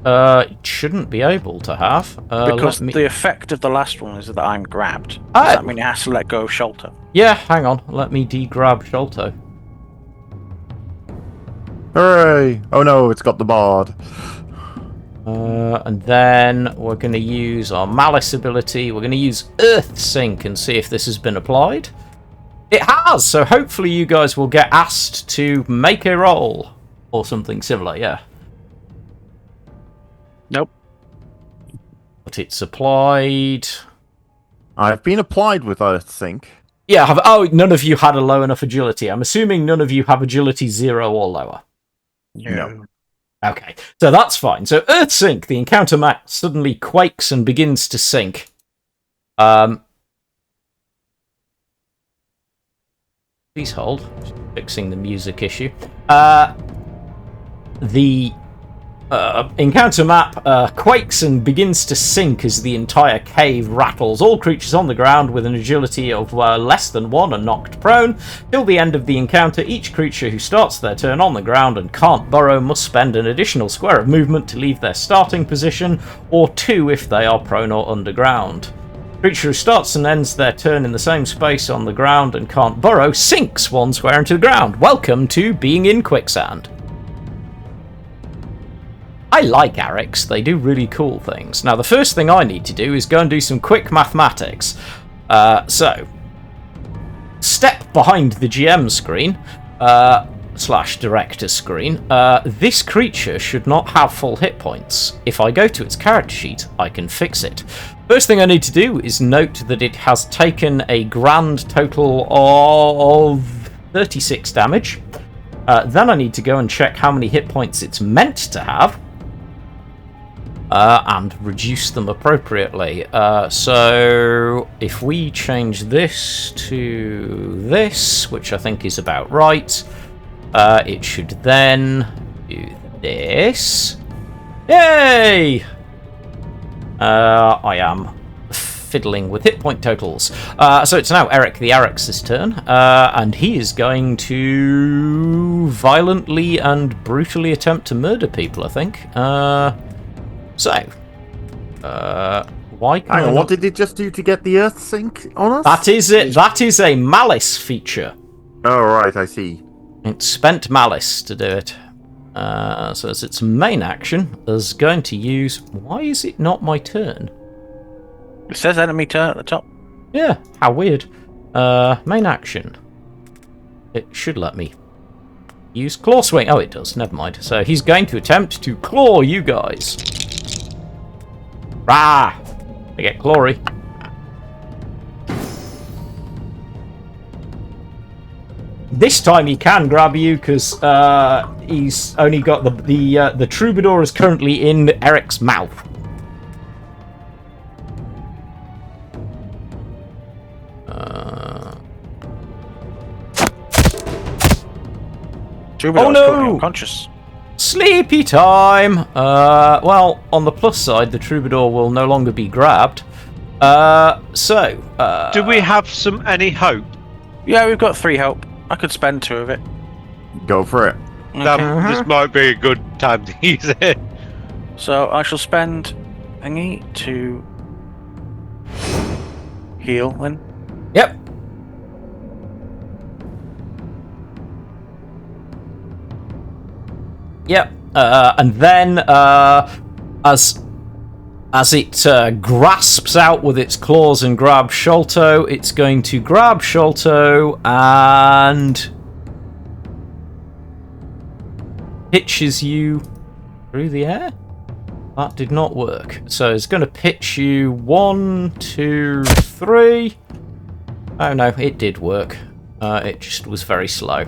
It shouldn't be able to have. Because the effect of the last one is that I'm grabbed. Does that mean it has to let go of Sholto? Yeah, hang on. Let me de-grab Sholto. Hooray! Oh no, it's got the bard. And then we're going to use our malice ability. We're going to use Earth Sync and see if this has been applied. It has! So hopefully you guys will get asked to make a roll. Or something similar, yeah. Nope. But it's applied... I've been applied with Earth Sync. Yeah, none of you had a low enough agility. I'm assuming none of you have agility 0 or lower. No. Okay, so that's fine. So Earth Sync, the encounter map suddenly quakes and begins to sink. Please hold. Just fixing the music issue. The encounter map quakes and begins to sink as the entire cave rattles. All creatures on the ground with an agility of less than 1 are knocked prone. Till the end of the encounter, each creature who starts their turn on the ground and can't burrow must spend an additional square of movement to leave their starting position, or 2 if they are prone or underground. Creature who starts and ends their turn in the same space on the ground and can't burrow sinks 1 square into the ground. Welcome to being in quicksand. I like ARICs, they do really cool things. Now the first thing I need to do is go and do some quick mathematics. So, step behind the GM screen, / director screen. This creature should not have full hit points. If I go to its character sheet, I can fix it. First thing I need to do is note that it has taken a grand total of 36 damage. Then I need to go and check how many hit points it's meant to have. And reduce them appropriately. So if we change this to this, which I think is about right, it should then do this. Yay! I am fiddling with hit point totals. So it's now Eric the Arix's turn, and he is going to violently and brutally attempt to murder people, I think. Why can't Hang on, what did it just do to get the Earth Sync on us? That is it. That is a malice feature. Oh, right, I see. It spent malice to do it. So as its main action, is going to use... Why is it not my turn? It says enemy turn at the top. Yeah, how weird. Main action. It should let me use claw swing. Oh, it does. Never mind. So he's going to attempt to claw you guys. Rah! I get glory. This time he can grab you because he's only got the troubadour is currently in Eric's mouth. Troubadour's currently unconscious. Sleepy time! Well, on the plus side, the troubadour will no longer be grabbed. Do we have any hope? Yeah, we've got 3 hope. I could spend 2 of it. Go for it. Okay. This might be a good time to use it. So I shall spend thingy to heal then. Yep. Yep. And then, as it grasps out with its claws and grabs Sholto, it's going to grab Sholto and pitches you through the air. That did not work. So it's going to pitch you 1, 2, 3. Oh no, it did work. It just was very slow.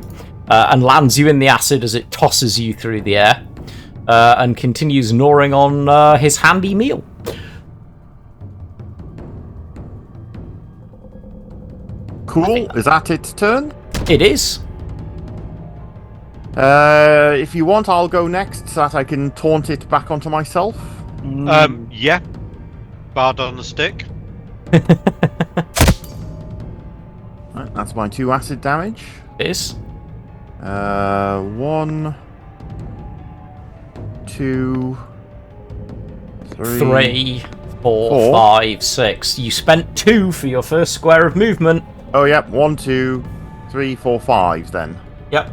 And lands you in the acid as it tosses you through the air. And continues gnawing on his handy meal. Cool. Is that its turn? It is. If you want, I'll go next so that I can taunt it back onto myself. Yeah. Bard on the stick. Right, that's my 2 acid damage. It is. 1, 2, 3, 4, 5, 6. You spent 2 for your first square of movement. Oh, yep. 1, 2, 3, 4, 5 then. Yep.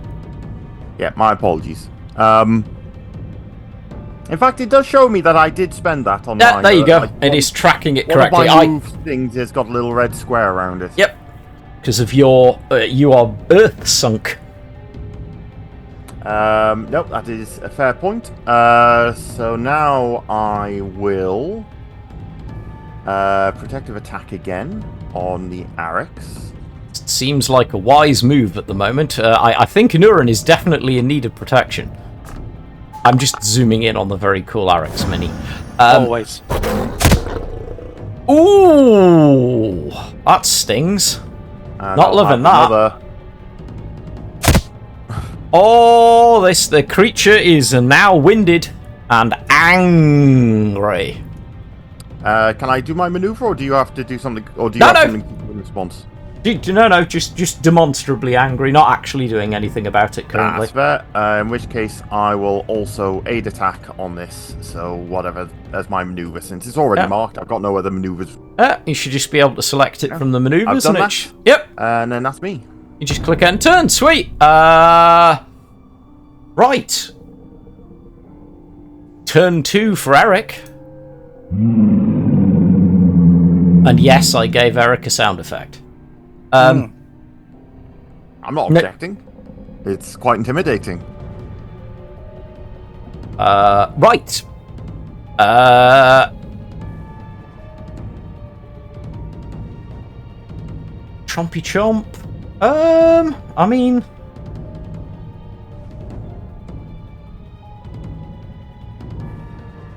Yeah, my apologies. In fact, it does show me that I did spend that on Yeah, mine. there you go. Like, It is tracking it one of correctly. my move things has got a little red square around it. Yep. Because of your, you are earth sunk. Nope, that is a fair point. So now I will protective attack again on the Arix. Seems like a wise move at the moment. I think Nurin is definitely in need of protection. I'm just zooming in on the very cool Arix mini. Always. Ooh, that stings. Not loving that. Another. Oh, the creature is now winded and angry. Can I do my maneuver, or do you have to do something, or do you No, have no. something in response? No, just demonstrably angry, not actually doing anything about it currently. That's fair. In which case, I will also aid attack on this. So whatever, as my maneuver, since it's already marked, I've got no other maneuvers. You should just be able to select it from the maneuvers. I've done and Yep. And then that's me. You just click end turn. Sweet. Right. Turn 2 for Eric. And yes, I gave Eric a sound effect. I'm not objecting. It's quite intimidating. Right. Chompy chomp. I mean,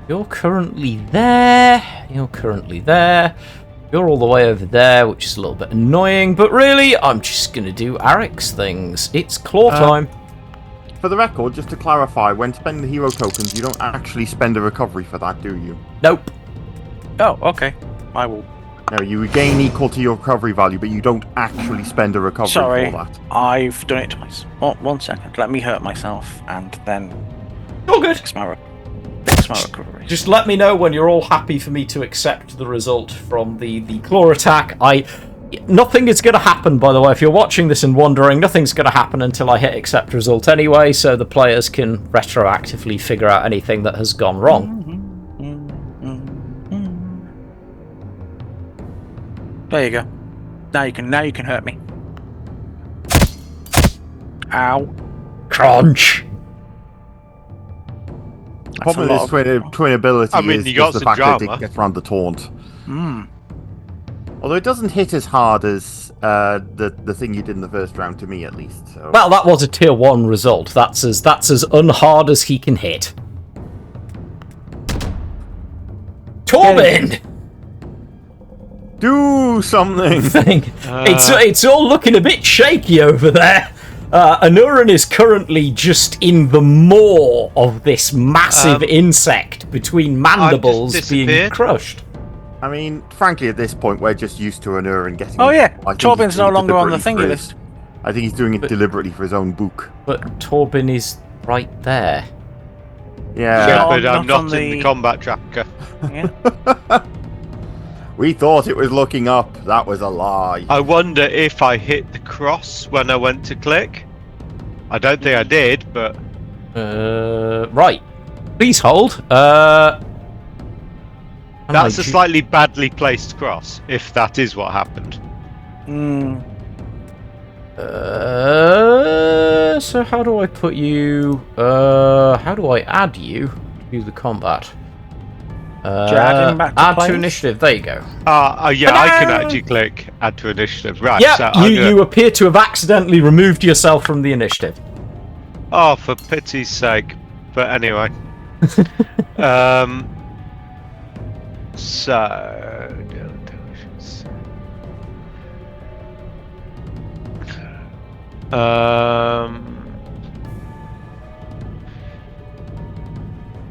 you're currently there. You're all the way over there, which is a little bit annoying, but really, I'm just going to do Arix things. It's claw time. For the record, just to clarify, when spending the hero tokens, you don't actually spend a recovery for that, do you? Nope. Oh, okay. I will. No, you regain equal to your recovery value, but you don't actually spend a recovery Sorry, for that. I've done it twice. Oh, 1 second. Let me hurt myself, and then All good. fix my recovery. Just let me know when you're all happy for me to accept the result from the claw attack. Nothing is going to happen, by the way. If you're watching this and wondering, nothing's going to happen until I hit accept result anyway, so the players can retroactively figure out anything that has gone wrong. There you go. Now you can hurt me. Ow. Crunch. The problem with this twin ability is you got just the some fact that drama. it gets around the taunt. Although it doesn't hit as hard as the thing you did in the first round, to me at least. So. Well, that was a tier 1 result. That's as unhard as he can hit. Tormund! Do something! It's all looking a bit shaky over there. Anurin is currently just in the maw of this massive insect between mandibles being crushed. I mean, frankly, at this point, we're just used to Anurin getting... Oh yeah, I think Torbin's he's no doing it longer on the deliberately thingy for list. I think he's doing it deliberately for his own book. But Torbin is right there. Yeah. Yeah, but not I'm not on in the combat tracker. Yeah. We thought it was looking up. That was a lie. I wonder if I hit the cross when I went to click. I don't think I did, but... Right. Please hold. That's a slightly badly placed cross, if that is what happened. Hmm. So how do I put you... how do I add you to the combat? add him back to add players? to initiative. There you go. Yeah, I can actually click add to initiative. Right. Yeah, so you appear to have accidentally removed yourself from the initiative. Oh, for pity's sake. But anyway.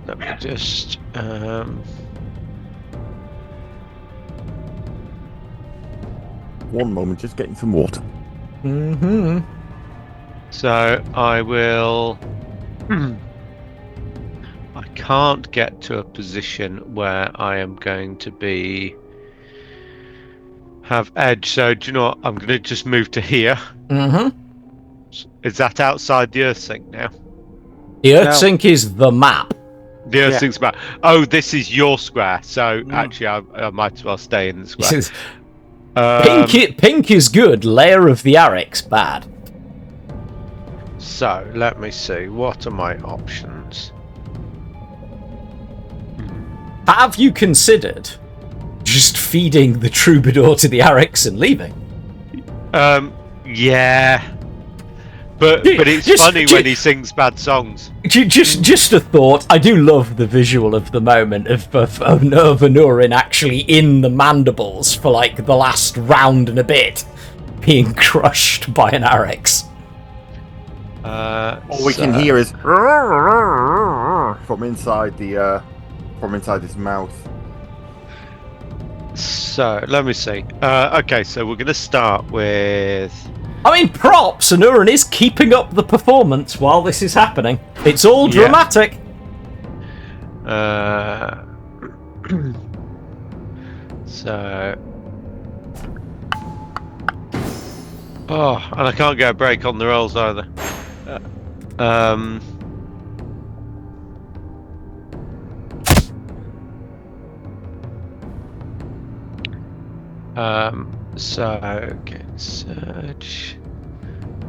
Let me just One moment, just getting some water. Mm-hmm. so I will I can't get to a position where I am going to have edge, so do you know what? I'm going to just move to here. Mm-hmm. Is that outside the earth sync now? The Earthsync is the map. The earth sync's about. Oh, this is your square, so actually I might as well stay in the square. Pink is good. Layer of the Arix, bad. So let me see. What are my options? Have you considered just feeding the troubadour to the Arix and leaving? Yeah. But it's funny when he sings bad songs. Just a thought. I do love the visual of the moment of Anurin actually in the mandibles for like the last round and a bit, being crushed by an Arix. All we can hear is from inside his mouth. So let me see. Okay, so we're going to start with. I mean, props! Anurin is keeping up the performance while this is happening. It's all dramatic. So. Oh, and I can't get a break on the rolls either. So get search.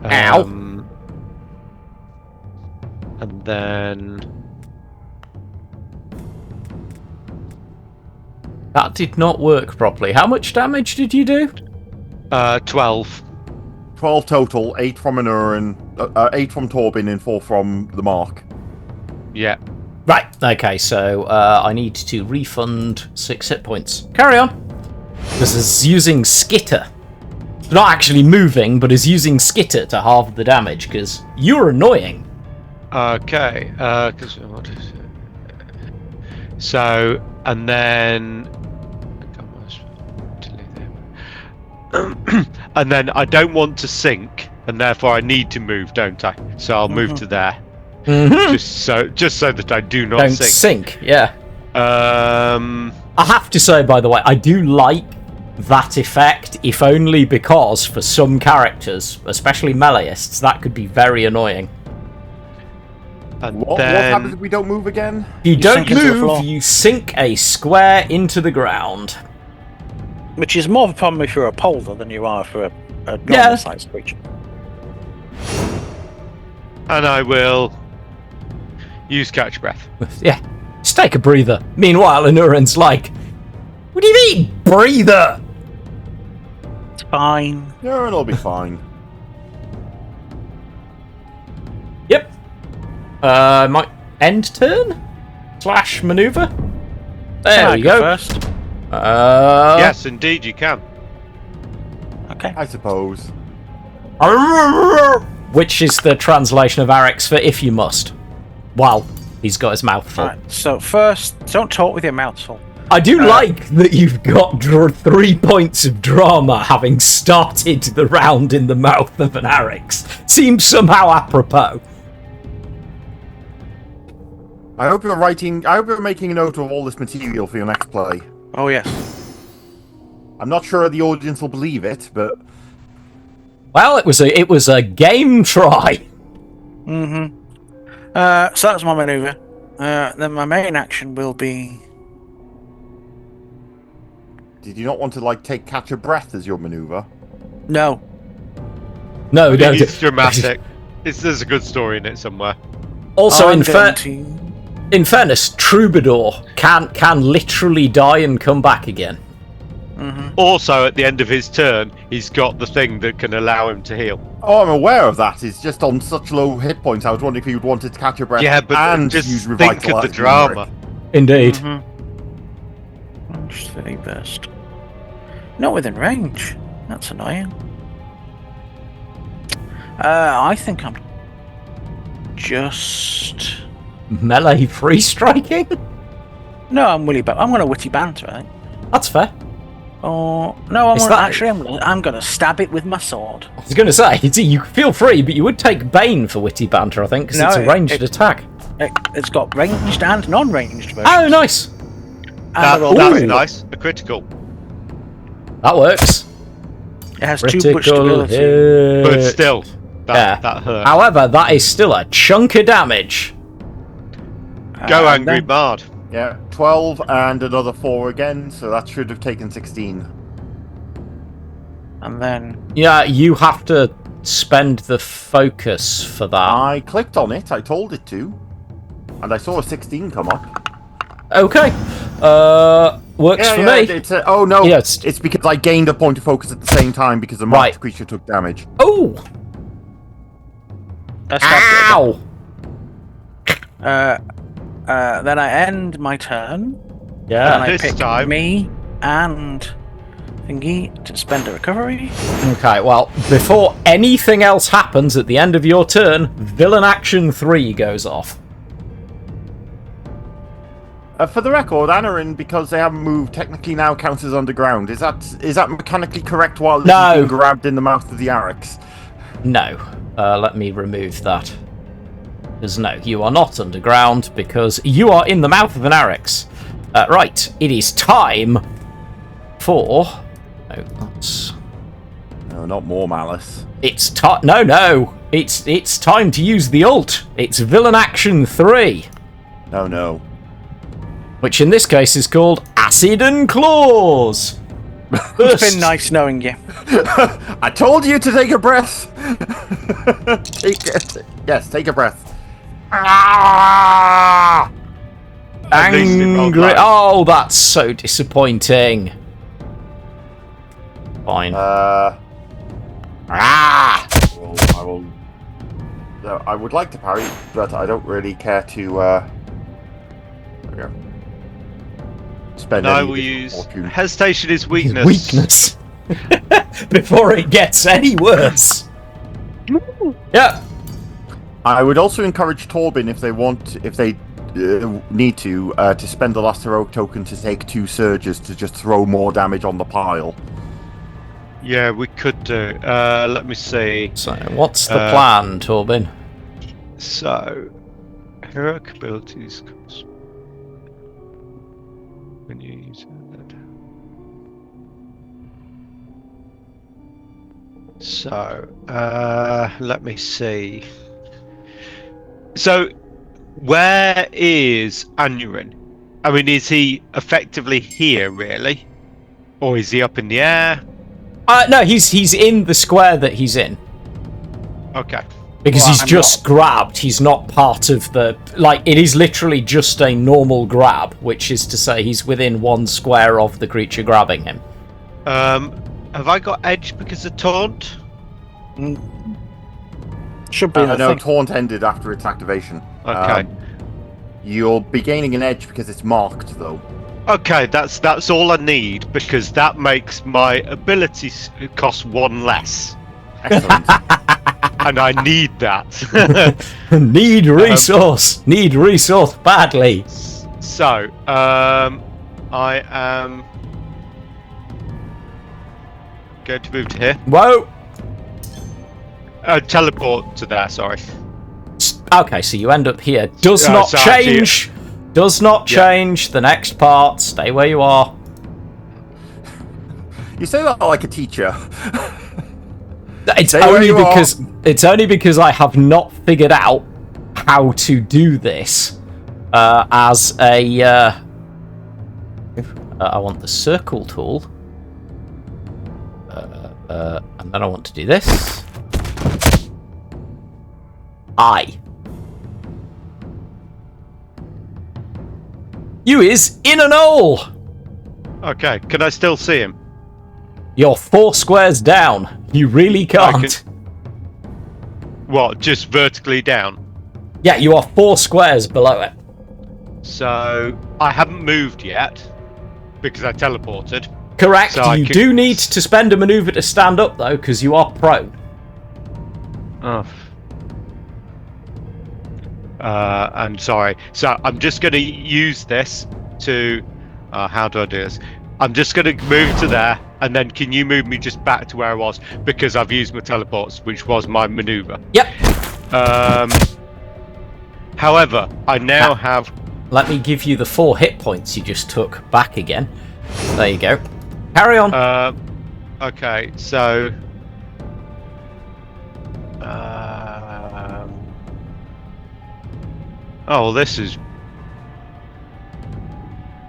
Ow. And then That did not work properly. How much damage did you do? 12. 12 total, 8 from Anurin, 8 from Torbin, and 4 from the Mark. Yeah. Right, okay, so I need to refund 6 hit points. Carry on. This is using Skitter. It's not actually moving, but is using Skitter to halve the damage, because you're annoying. Okay, so, and then... and then I don't want to sink, and therefore I need to move, don't I? So I'll move to there. Mm-hmm. Just so that I do not Don't sink. sink, yeah. I have to say, by the way, I do like that effect, if only because for some characters, especially meleeists, that could be very annoying. And What happens if we don't move again? You don't sink into the move, floor. you sink a square into the ground. Which is more of a problem if you're a polder than you are for a normal-sized creature. And I will use catch breath. Yeah, just take a breather. Meanwhile, Anurin's like, what do you mean, breather? It's fine. Yeah, it'll be fine. Yep. Might end turn? / maneuver? There we go. First. Yes, indeed, you can. Okay. I suppose. which is the translation of Arix for if you must. Well, he's got his mouth full. Right, so first, don't talk with your mouth full. I do like that you've got 3 points of drama having started the round in the mouth of an Arix. Seems somehow apropos. I hope you're making a note of all this material for your next play. Oh yes. I'm not sure the audience will believe it, but Well, it was a game try. So that's my maneuver. Then my main action will be. did you not want to take catch a breath as your maneuver? No. No, no. It's dramatic. There's a good story in it somewhere. Also, I'm in going to- fairness, Troubadour can literally die and come back again. Also, at the end of his turn, he's got the thing that can allow him to heal. Oh, I'm aware of that. It's just on such low hit points. I was wondering if you would want to catch a breath Yeah, but and just use think revitalize. of the drama. Indeed. Just 30 burst. Not within range. That's annoying. I think I'm just. Melee free striking? No, I'm going to witty banter. I think. That's fair. Oh no, Is that- I'm going to stab it with my sword. I was going to say, you feel free, but you would take Bane for witty banter, I think, because No, it's a ranged attack. It's got ranged and non-ranged versions. Oh, nice. And they're all That's critical. nice. A critical. That works. It has 2 push Critical stability. hit. But still, Yeah. that hurt. However, that is still a chunk of damage. Go And Angry then- Bard. Yeah, 12 and another 4 again, so that should have taken 16. And then Yeah, you have to spend the focus for that. I clicked on it, I told it to, and I saw a 16 come up. Okay. Works for me. It's oh no, Yeah, it's because I gained a point of focus at the same time because the marked Right. creature took damage. Oh! I stabbed it. Ow! Then I end my turn. And Yeah. I This pick time- me and thingy to spend a recovery. Okay, well, before anything else happens at the end of your turn, Villain Action 3 goes off. For the record, Anarin, because they haven't moved, technically now counts as underground. Is that mechanically correct while this No. is being grabbed in the mouth of the Arix? No. Let me remove that. Because no, you are not underground, because you are in the mouth of an Arix. Right, it is time for... No, that's... No, not more malice. It's time... No! It's time to use the ult. It's Villain Action 3. No. Which in this case is called Acid and Claws. It's been nice knowing you. I told you to take a breath. Take a breath. Ah! At least it rolled Angry. low. Oh, that's so disappointing. Fine. Ah! I will. No, I would like to parry, but I don't really care to. There we go. Spend And I any will use fortune. hesitation is weakness. Weakness. Before it gets any worse. Yeah. I would also encourage Torben if they need to spend the last heroic token to take 2 surges to just throw more damage on the pile. Yeah, we could do. Let me see. So, what's the plan, Torben? So, heroic abilities cost. When you use that. So, let me see. So, where is Anurin? I mean, is he effectively here, really? Or is he up in the air? No, he's in the square that he's in. Okay. Because Well, he's I'm just grabbed. He's not part of the... Like, it is literally just a normal grab, which is to say he's within 1 square of the creature grabbing him. Have I got edge because of taunt? Should be the No, thing. taunt ended after its activation. Okay. You'll be gaining an edge because it's marked, though. Okay, that's all I need because that makes my abilities cost 1 less. Excellent. and I need that. Need resource. Need resource badly. So, I am going to move to here. Whoa. Teleport to there. Sorry. Okay, so you end up here. Does not so change. Does not change the next part. Stay where you are. You say that like a teacher. It's Stay where only because I have not figured out how to do this as a. I want the circle tool, and then I want to do this. You is in an hole. Okay, can I still see him? You're 4 squares down. You really can't. What, just vertically down? Yeah, you are 4 squares below it. So, I haven't moved yet, because I teleported. Correct. So you do need to spend a maneuver to stand up, though, because you are prone. Oh. I'm sorry. So, I'm just going to use this to... how do I do this? I'm just going to move to there, and then can you move me just back to where I was? Because I've used my teleports, which was my maneuver. Yep. However, I now have... Let me give you the 4 hit points you just took back again. There you go. Carry on. Okay, so... oh, this is...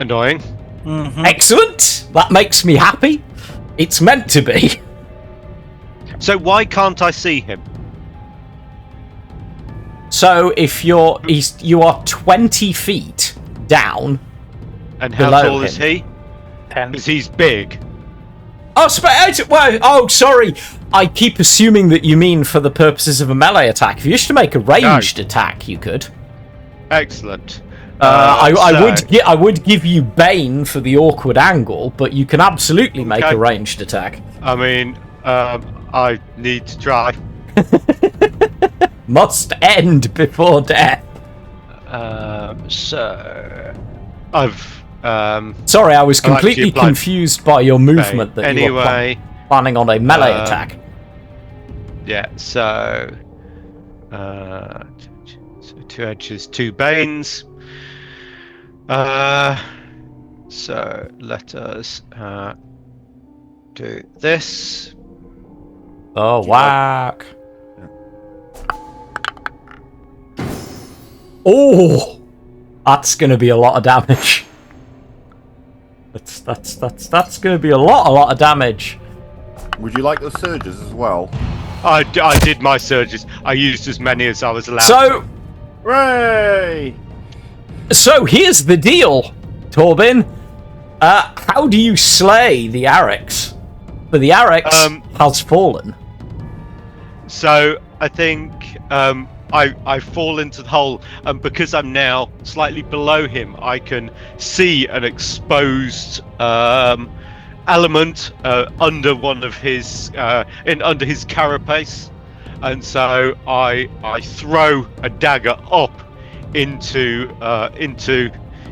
annoying. Mm-hmm. Excellent. That makes me happy. It's meant to be. So why can't I see him? So if you are 20 feet down. And how below tall him. is he? 10. Because he's big. Oh, sorry. I keep assuming that you mean for the purposes of a melee attack. If you wish to make a ranged attack, you could. Excellent. I would give you Bane for the awkward angle, but you can absolutely make a ranged attack. I mean, I need to try. Must end before death. So I've Sorry, I was completely confused by your movement that you were planning on a melee attack. Yeah, so 2 edges, 2 banes. So let us do this. Oh, whack. Oh, that's going to be a lot of damage. That's going to be a lot of damage. Would you like the surges as well? I did my surges. I used as many as I was allowed. So, hooray! So here's the deal, Torben. How do you slay the Arix? For the Arix has fallen. So I think I fall into the hole, and because I'm now slightly below him, I can see an exposed element under one of his under his carapace, and so I throw a dagger up into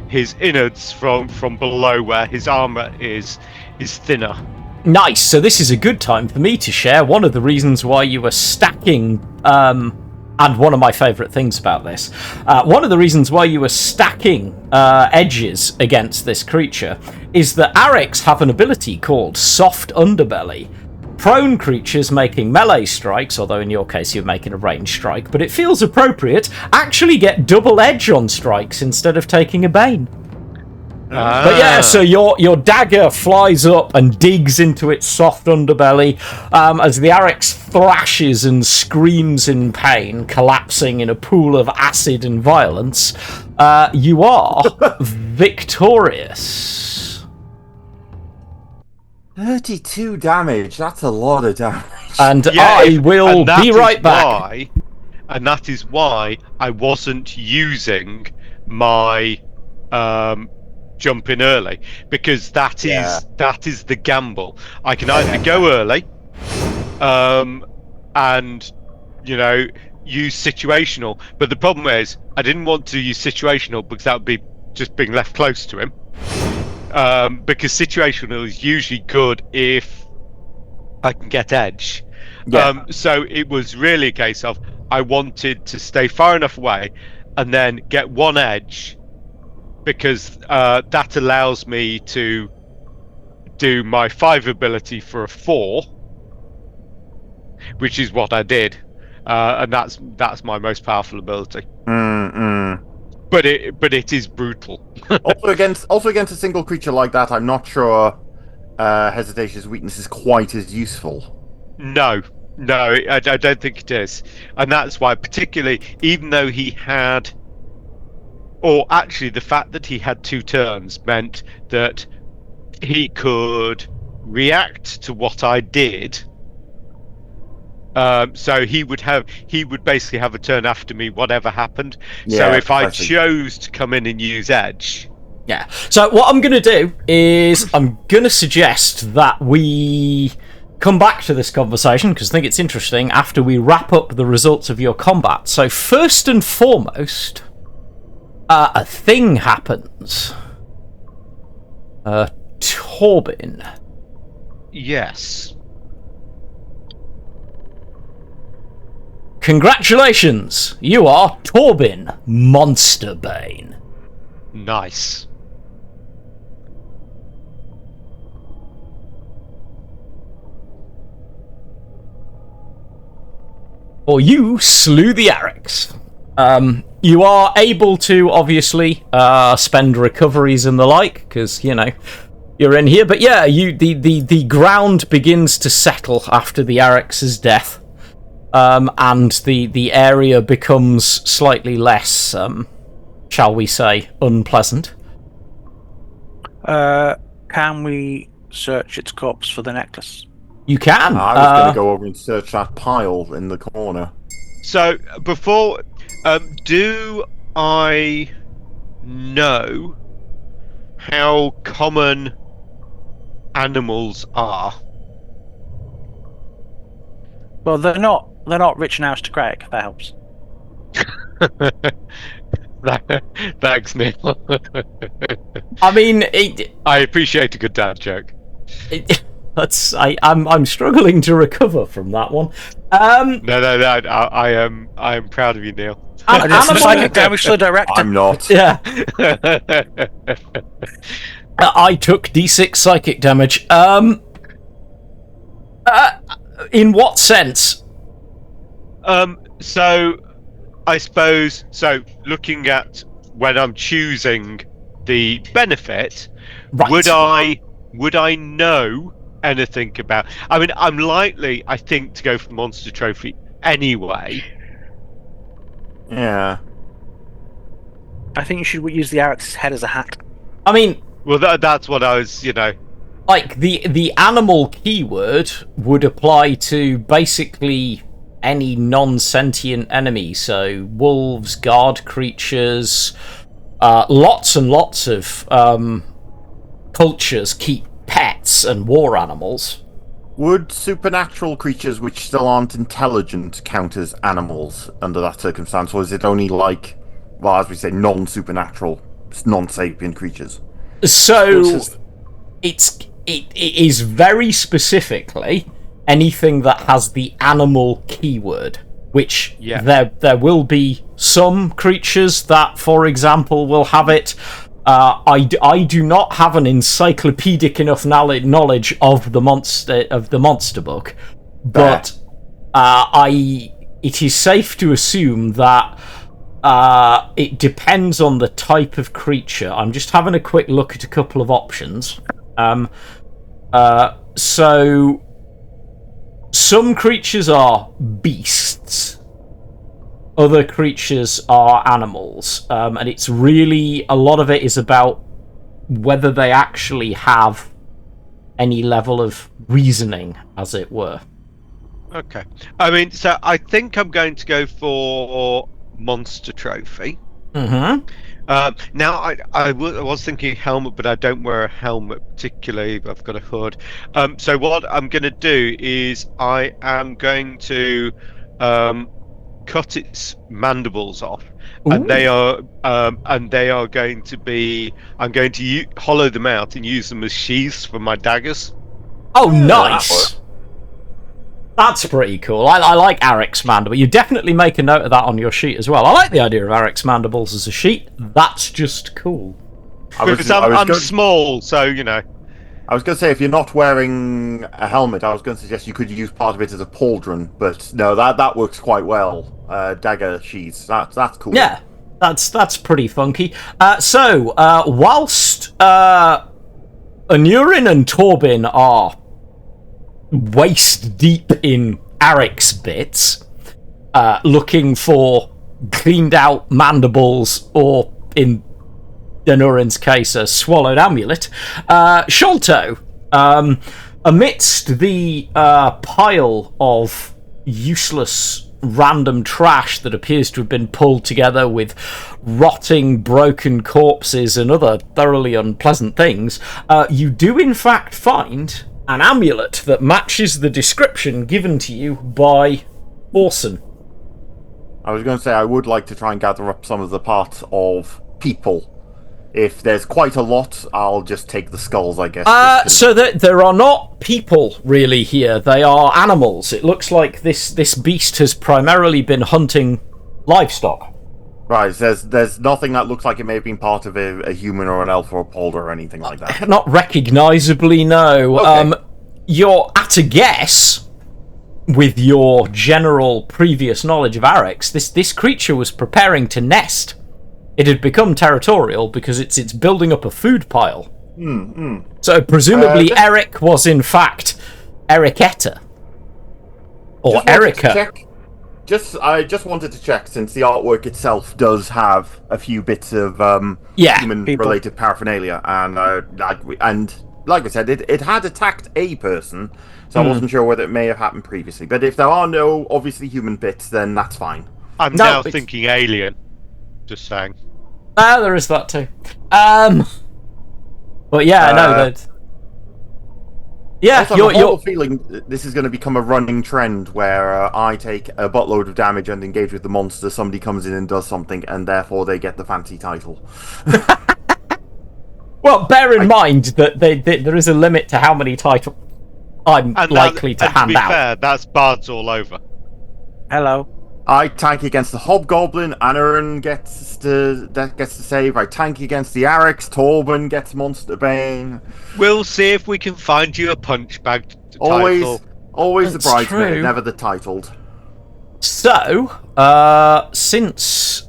his innards from below where his armor is thinner. Nice. So this is a good time for me to share one of the reasons why you were stacking. And one of my favourite things about this, one of the reasons why you were stacking edges against this creature is that Arix have an ability called Soft Underbelly. Prone creatures making melee strikes, although in your case you're making a ranged strike, but it feels appropriate, actually get double edge on strikes instead of taking a bane. But yeah, so your dagger flies up and digs into its soft underbelly as the Arix thrashes and screams in pain, collapsing in a pool of acid and violence. You are victorious. 32 damage, that's a lot of damage. And I will be right back. And that is why I wasn't using my jump in early, because that is the gamble. I can either go early and use situational. But the problem is, I didn't want to use situational because that would be just being left close to him. Because situational is usually good if I can get edge. Yeah. So it was really a case of I wanted to stay far enough away and then get one edge, because that allows me to do my 5 ability for a 4, which is what I did, and that's my most powerful ability. But it is brutal. also against a single creature like that, I'm not sure Hesitation's weakness is quite as useful. No, I don't think it is, and that's why, particularly, even though he had, or actually, the fact that he had 2 turns meant that he could react to what I did. So he would basically have a turn after me, whatever happened. Yeah, so if I precisely. chose to come in and use edge. Yeah. So what I'm going to do is I'm going to suggest that we come back to this conversation, because I think it's interesting, after we wrap up the results of your combat. So first and foremost, a thing happens. Torbin. Yes. Congratulations! You are Torbin Monsterbane. Nice. Or you slew the Arix. You are able to, obviously, spend recoveries and the like, because, you're in here. But yeah, the ground begins to settle after the Arix's death. And the area becomes slightly less, shall we say, unpleasant. Can we search its corpse for the necklace? You can. I was going to go over and search that pile in the corner. So before, do I know how common animals are? Well, they're not rich and aristocratic. That helps. Thanks, Neil. I mean, I appreciate a good dad joke. I'm struggling to recover from that one. No, I am proud of you, Neil. I did some psychic damage to the director. I'm not. Yeah. I took D6 psychic damage. In what sense? So I suppose, looking at when I'm choosing the benefit, Right. would I know anything about? I mean, I'm likely, I think, to go for the monster trophy anyway. Yeah. I think you should use the Arix's head as a hat. I mean, Well, that's what I was, like the animal keyword would apply to basically any non-sentient enemy. So wolves, guard creatures, lots and lots of cultures keep pets and war animals. Would supernatural creatures which still aren't intelligent count as animals under that circumstance, or is it only like, well, as we say, non-supernatural, non-sapient creatures? So it is very specifically anything that has the animal keyword, which there will be some creatures that, for example, will have it. I do not have an encyclopedic enough knowledge of the monster book, but it is safe to assume that it depends on the type of creature. I'm just having a quick look at a couple of options. So some creatures are beasts, other creatures are animals, and it's really, a lot of it is about whether they actually have any level of reasoning, as it were. Okay. I mean, so I think I'm going to go for monster trophy. Mm-hmm. Now, I was thinking helmet, but I don't wear a helmet particularly. I've got a hood. So what I'm going to do is I am going to cut its mandibles off, Ooh. and they are going to be. I'm going to hollow them out and use them as sheaths for my daggers. Oh, Yeah, nice! That's pretty cool. I like Arek's mandible. You definitely make a note of that on your sheet as well. I like the idea of Arek's mandibles as a sheet. That's just cool. Because I'm small, so you know. I was going to say, if you're not wearing a helmet, I was going to suggest you could use part of it as a pauldron, but no, that works quite well. Dagger sheaths, that's cool. Yeah, that's pretty funky. So, whilst Anurin and Torbin are waist deep in Arek's bits, looking for cleaned out mandibles, or in Anurin's case, a swallowed amulet, Sholto, amidst the pile of useless random trash that appears to have been pulled together with rotting, broken corpses and other thoroughly unpleasant things, you do in fact find an amulet that matches the description given to you by Orson. I was going to say, I would like to try and gather up some of the parts of people. If there's quite a lot, I'll just take the skulls, I guess. So there are not people really here. They are animals. It looks like this beast has primarily been hunting livestock. Right, there's nothing that looks like it may have been part of a human or an elf or a polder or anything like that. Not recognisably, no. Okay. You're at a guess, with your general previous knowledge of Arek's, this creature was preparing to nest. It had become territorial because it's building up a food pile. So presumably Eric was in fact Ericetta. Or Erica. I just wanted to check, since the artwork itself does have a few bits of human-related paraphernalia, and like I said, it had attacked a person, so I wasn't sure whether it may have happened previously. But if there are no obviously human bits, then that's fine. I'm now thinking alien. Just saying. There is that too. But yeah, no, that. Yeah, also, I have a feeling this is going to become a running trend where I take a buttload of damage and engage with the monster. Somebody comes in and does something, and therefore they get the fancy title. Well, bear in mind that there is a limit to how many titles I'm likely to hand to be out. Fair, that's bards all over. Hello. I tank against the Hobgoblin, Anarin gets to save. I tank against the Arex, Torben gets Monster Bane. We'll see if we can find you a punch bag title. Always the That's bridesmaid, true. never the titled. So, since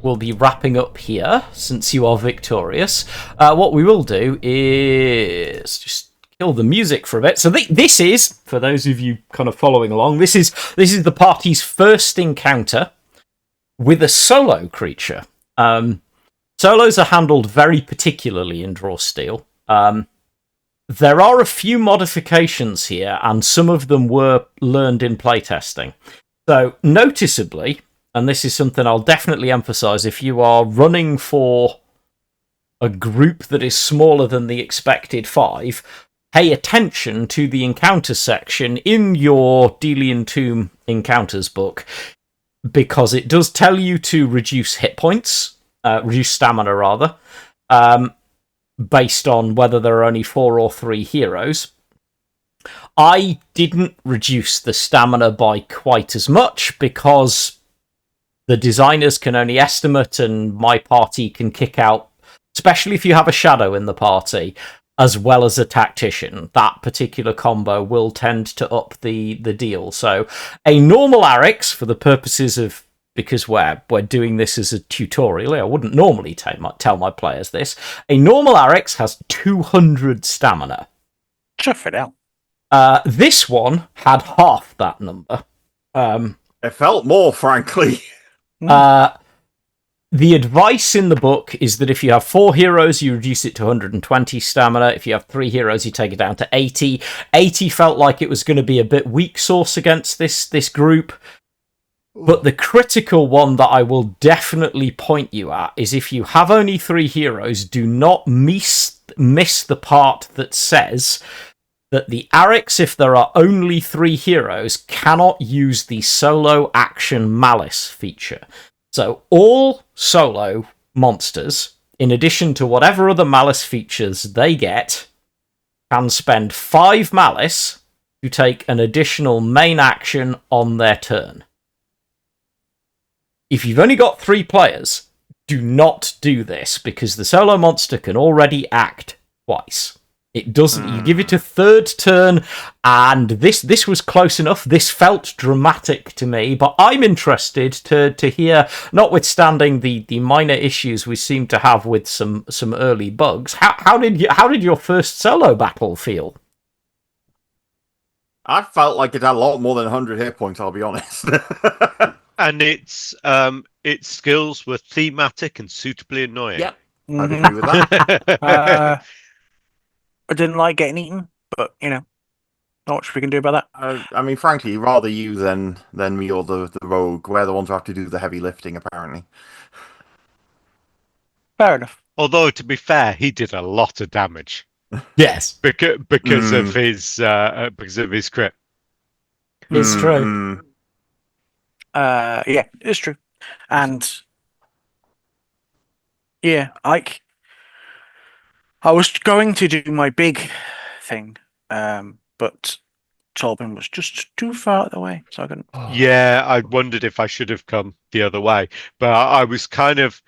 we'll be wrapping up here, since you are victorious, what we will do is just kill the music for a bit. So this is, for those of you kind of following along, this is the party's first encounter with a solo creature. Solos are handled very particularly in Draw Steel. There are a few modifications here, and some of them were learned in playtesting. So, noticeably, and this is something I'll definitely emphasise, if you are running for a group that is smaller than the expected 5, pay attention to the encounter section in your Delian Tomb encounters book, because it does tell you to reduce hit points, reduce stamina rather, based on whether there are only 4 or 3 heroes. I didn't reduce the stamina by quite as much because the designers can only estimate, and my party can kick out, especially if you have a shadow in the party, as well as a tactician. That particular combo will tend to up the deal. So a normal Arex, for the purposes of, because we're doing this as a tutorial, I wouldn't normally tell my players this, a normal Arex has 200 stamina. Chuff it out. This one had half that number. It felt more, frankly. The advice in the book is that if you have 4 heroes, you reduce it to 120 stamina. If you have 3 heroes, you take it down to 80. 80 felt like it was going to be a bit weak sauce against this group. But the critical one that I will definitely point you at is if you have only 3 heroes, do not miss the part that says that the Arix, if there are only 3 heroes, cannot use the solo action malice feature. So all solo monsters, in addition to whatever other malice features they get, can spend 5 malice to take an additional main action on their turn. If you've only got 3 players, do not do this, because the solo monster can already act twice. It doesn't. You give it a 3rd turn, and this was close enough. This felt dramatic to me, but I'm interested to hear, notwithstanding the minor issues we seem to have with some early bugs. How did your first solo battle feel? I felt like it had a lot more than 100 hit points, I'll be honest. And its skills were thematic and suitably annoying. Yep, I'd agree with that. I didn't like getting eaten, but not much we can do about that. I mean, frankly, rather you than me or the rogue. We're the ones who have to do the heavy lifting, apparently. Fair enough. Although, to be fair, he did a lot of damage. Yes, because of his crit. It's true. Yeah, it's true. And yeah, I was going to do my big thing, but Tolbin was just too far out of the way, so I couldn't. Yeah, I wondered if I should have come the other way, but I was kind of,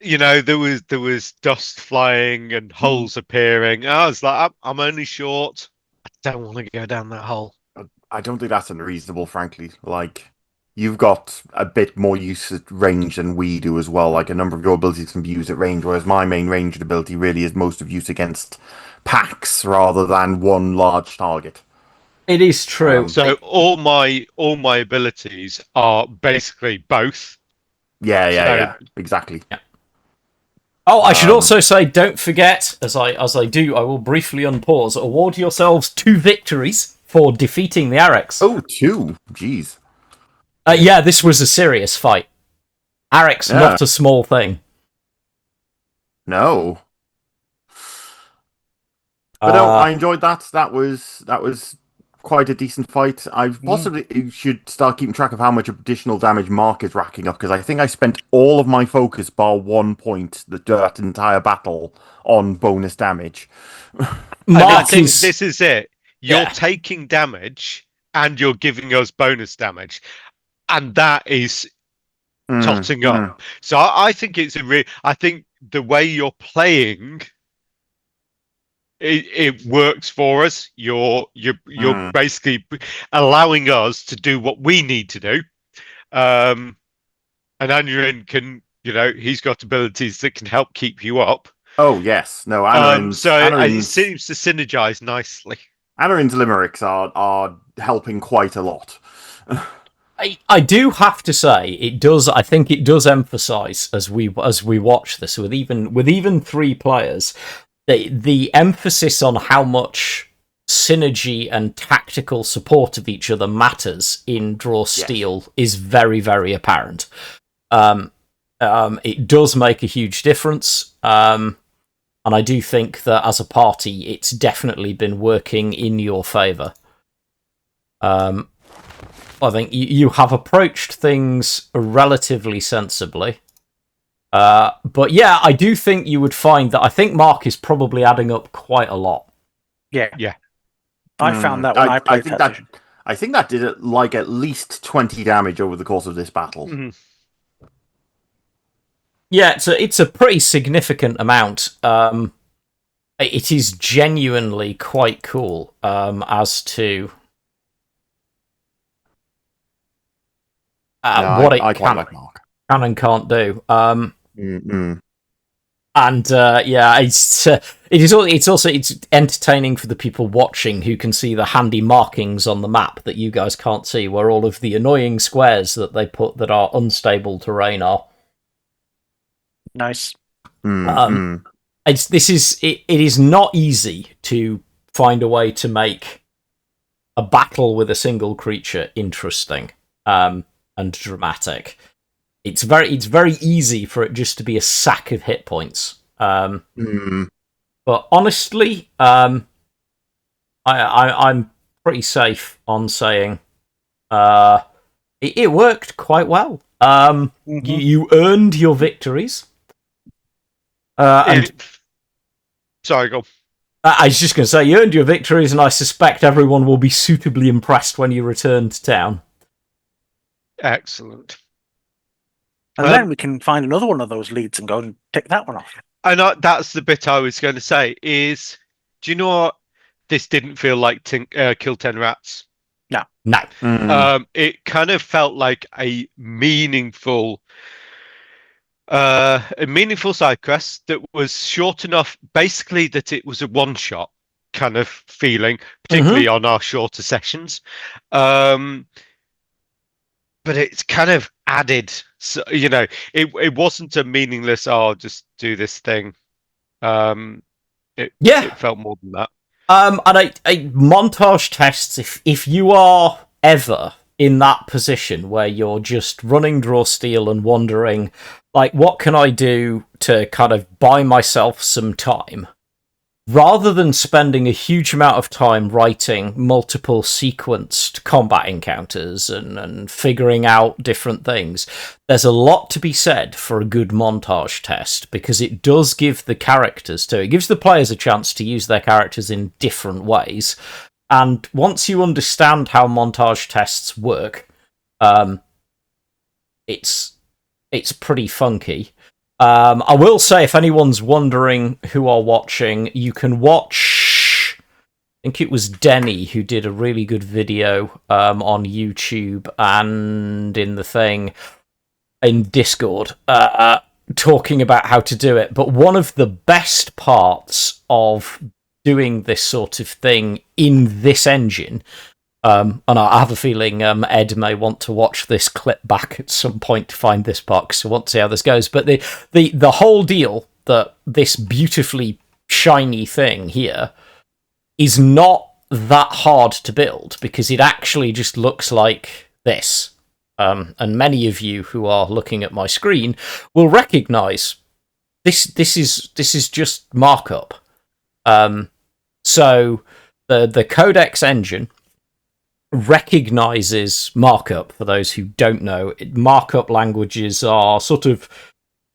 there was dust flying and holes appearing. I was like, I'm only short. I don't want to go down that hole. I don't think that's unreasonable, frankly. Like, you've got a bit more use at range than we do as well. Like, a number of your abilities can be used at range, whereas my main ranged ability really is most of use against packs rather than one large target. It is true. So all my abilities are basically both. Yeah, exactly. Yeah. Oh, I should also say, don't forget, as I do, I will briefly unpause. Award yourselves 2 victories for defeating the Arix. Oh, 2. Jeez. Yeah, this was a serious fight. Arix, not a small thing. No. But no, I enjoyed that. That was quite a decent fight. I possibly should start keeping track of how much additional damage Mark is racking up, because I think I spent all of my focus, bar 1 point, that entire battle, on bonus damage. I think this is it. You're taking damage, and you're giving us bonus damage, and that is totting up. So I think it's I think the way you're playing, it works for us. You're basically allowing us to do what we need to do. And Aneurin can, he's got abilities that can help keep you up. Oh yes, no. It seems to synergize nicely. Aneurin's limericks are helping quite a lot. I do have to say, it does. I think it does emphasise as we watch this with even 3 players, the emphasis on how much synergy and tactical support of each other matters in Draw Steel is very, very apparent. It does make a huge difference. And I do think that as a party, it's definitely been working in your favour. I think you have approached things relatively sensibly. But yeah, I do think you would find that I think Mark is probably adding up quite a lot. Yeah. I found that when I played that. I think that did at least 20 damage over the course of this battle. Mm-hmm. Yeah, it's a pretty significant amount. It is genuinely quite cool as to what it can and can't do. And it's entertaining for the people watching who can see the handy markings on the map that you guys can't see, where all of the annoying squares that they put that are unstable terrain are. Nice. It is not easy to find a way to make a battle with a single creature interesting and dramatic. It's very easy for it just to be a sack of hit points. But But honestly, I'm pretty safe on saying it worked quite well. You earned your victories. Sorry, go. I was just going to say, you earned your victories, and I suspect everyone will be suitably impressed when you return to town. Excellent. And then we can find another one of those leads and go and tick that one off. And that's the bit I was going to say is, do you know what? This didn't feel like Kill 10 Rats. No. It kind of felt like a meaningful side quest that was short enough, basically, that it was a one-shot kind of feeling, particularly on our shorter sessions. But it's kind of added, so, it wasn't a meaningless, I'll just do this thing. It felt more than that. And montage tests, if you are ever in that position where you're just running Draw Steel and wondering, like, what can I do to kind of buy myself some time? Rather than spending a huge amount of time writing multiple sequenced combat encounters and figuring out different things, there's a lot to be said for a good montage test, because it does give the players a chance to use their characters in different ways. And once you understand how montage tests work, it's pretty funky. I will say, if anyone's wondering who are watching, you can watch, I think it was Denny who did a really good video on YouTube and in Discord, talking about how to do it. But one of the best parts of doing this sort of thing in this engine, and I have a feeling Ed may want to watch this clip back at some point to find this part, because I want to see how this goes. But the whole deal, that this beautifully shiny thing here is not that hard to build, because it actually just looks like this. And many of you who are looking at my screen will recognise this is just markup. So the Codex engine recognises markup. For those who don't know, markup languages are sort of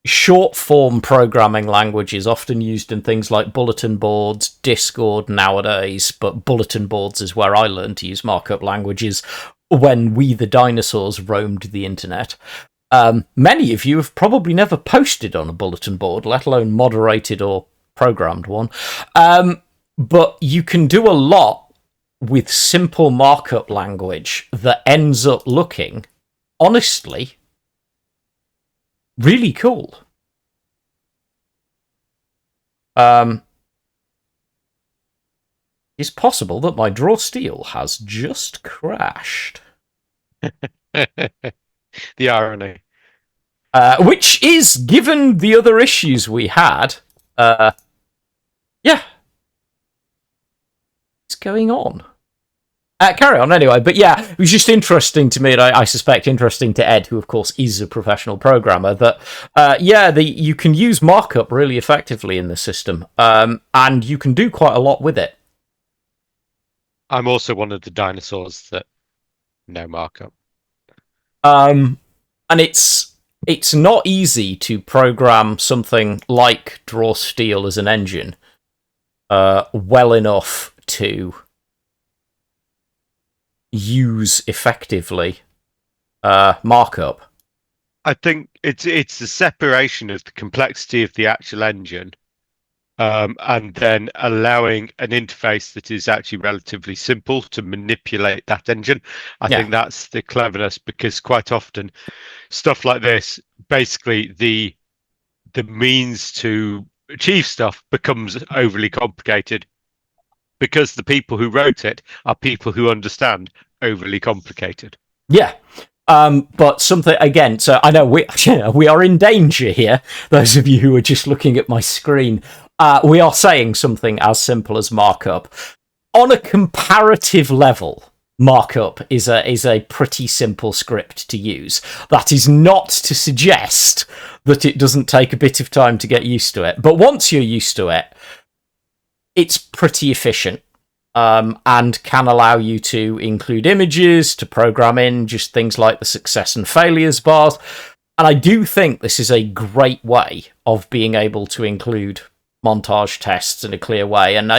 short form programming languages, often used in things like bulletin boards, Discord nowadays, but bulletin boards is where I learned to use markup languages when we the dinosaurs roamed the internet. Many of you have probably never posted on a bulletin board, let alone moderated or programmed one. But you can do a lot with simple markup language that ends up looking, honestly, really cool. It's possible that my Draw Steel has just crashed. The irony. Which is, given the other issues we had, what's going on? Carry on anyway, but yeah, it was just interesting to me, and I suspect interesting to Ed, who of course is a professional programmer, that you can use markup really effectively in the system, and you can do quite a lot with it. I'm also one of the dinosaurs that know markup. And it's not easy to program something like Draw Steel as an engine well enough to use effectively markup. I think it's the separation of the complexity of the actual engine, and then allowing an interface that is actually relatively simple to manipulate that engine. I think that's the cleverness, because quite often stuff like this, basically the means to achieve stuff becomes overly complicated, because the people who wrote it are people who understand overly complicated. Yeah. But something, again, so I know we are in danger here, those of you who are just looking at my screen. We are saying something as simple as markup. On a comparative level, markup is a pretty simple script to use. That is not to suggest that it doesn't take a bit of time to get used to it. But once you're used to it, it's pretty efficient. And can allow you to include images, to program in just things like the success and failures bars. And I do think this is a great way of being able to include montage tests in a clear way. And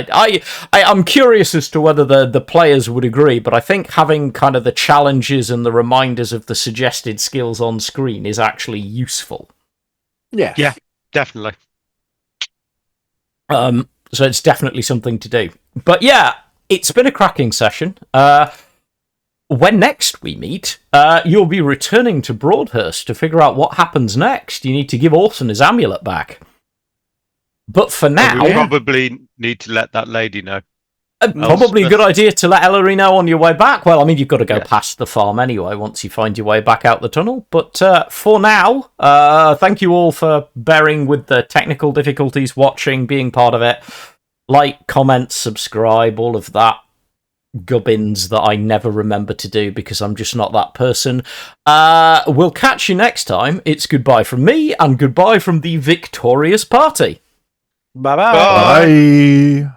I'm curious as to whether the players would agree, but I think having kind of the challenges and the reminders of the suggested skills on screen is actually useful. Yeah. Yeah, definitely. So it's definitely something to do. But yeah, it's been a cracking session. When next we meet, you'll be returning to Broadhurst to figure out what happens next. You need to give Orson his amulet back. But for now... We probably need to let that lady know. Probably a good idea to let Ellery know on your way back. Well, I mean, you've got to go past the farm anyway once you find your way back out the tunnel. But for now, thank you all for bearing with the technical difficulties, watching, being part of it. Like, comment, subscribe, all of that gubbins that I never remember to do because I'm just not that person. We'll catch you next time. It's goodbye from me and goodbye from the victorious party. Bye-bye. Bye. Bye.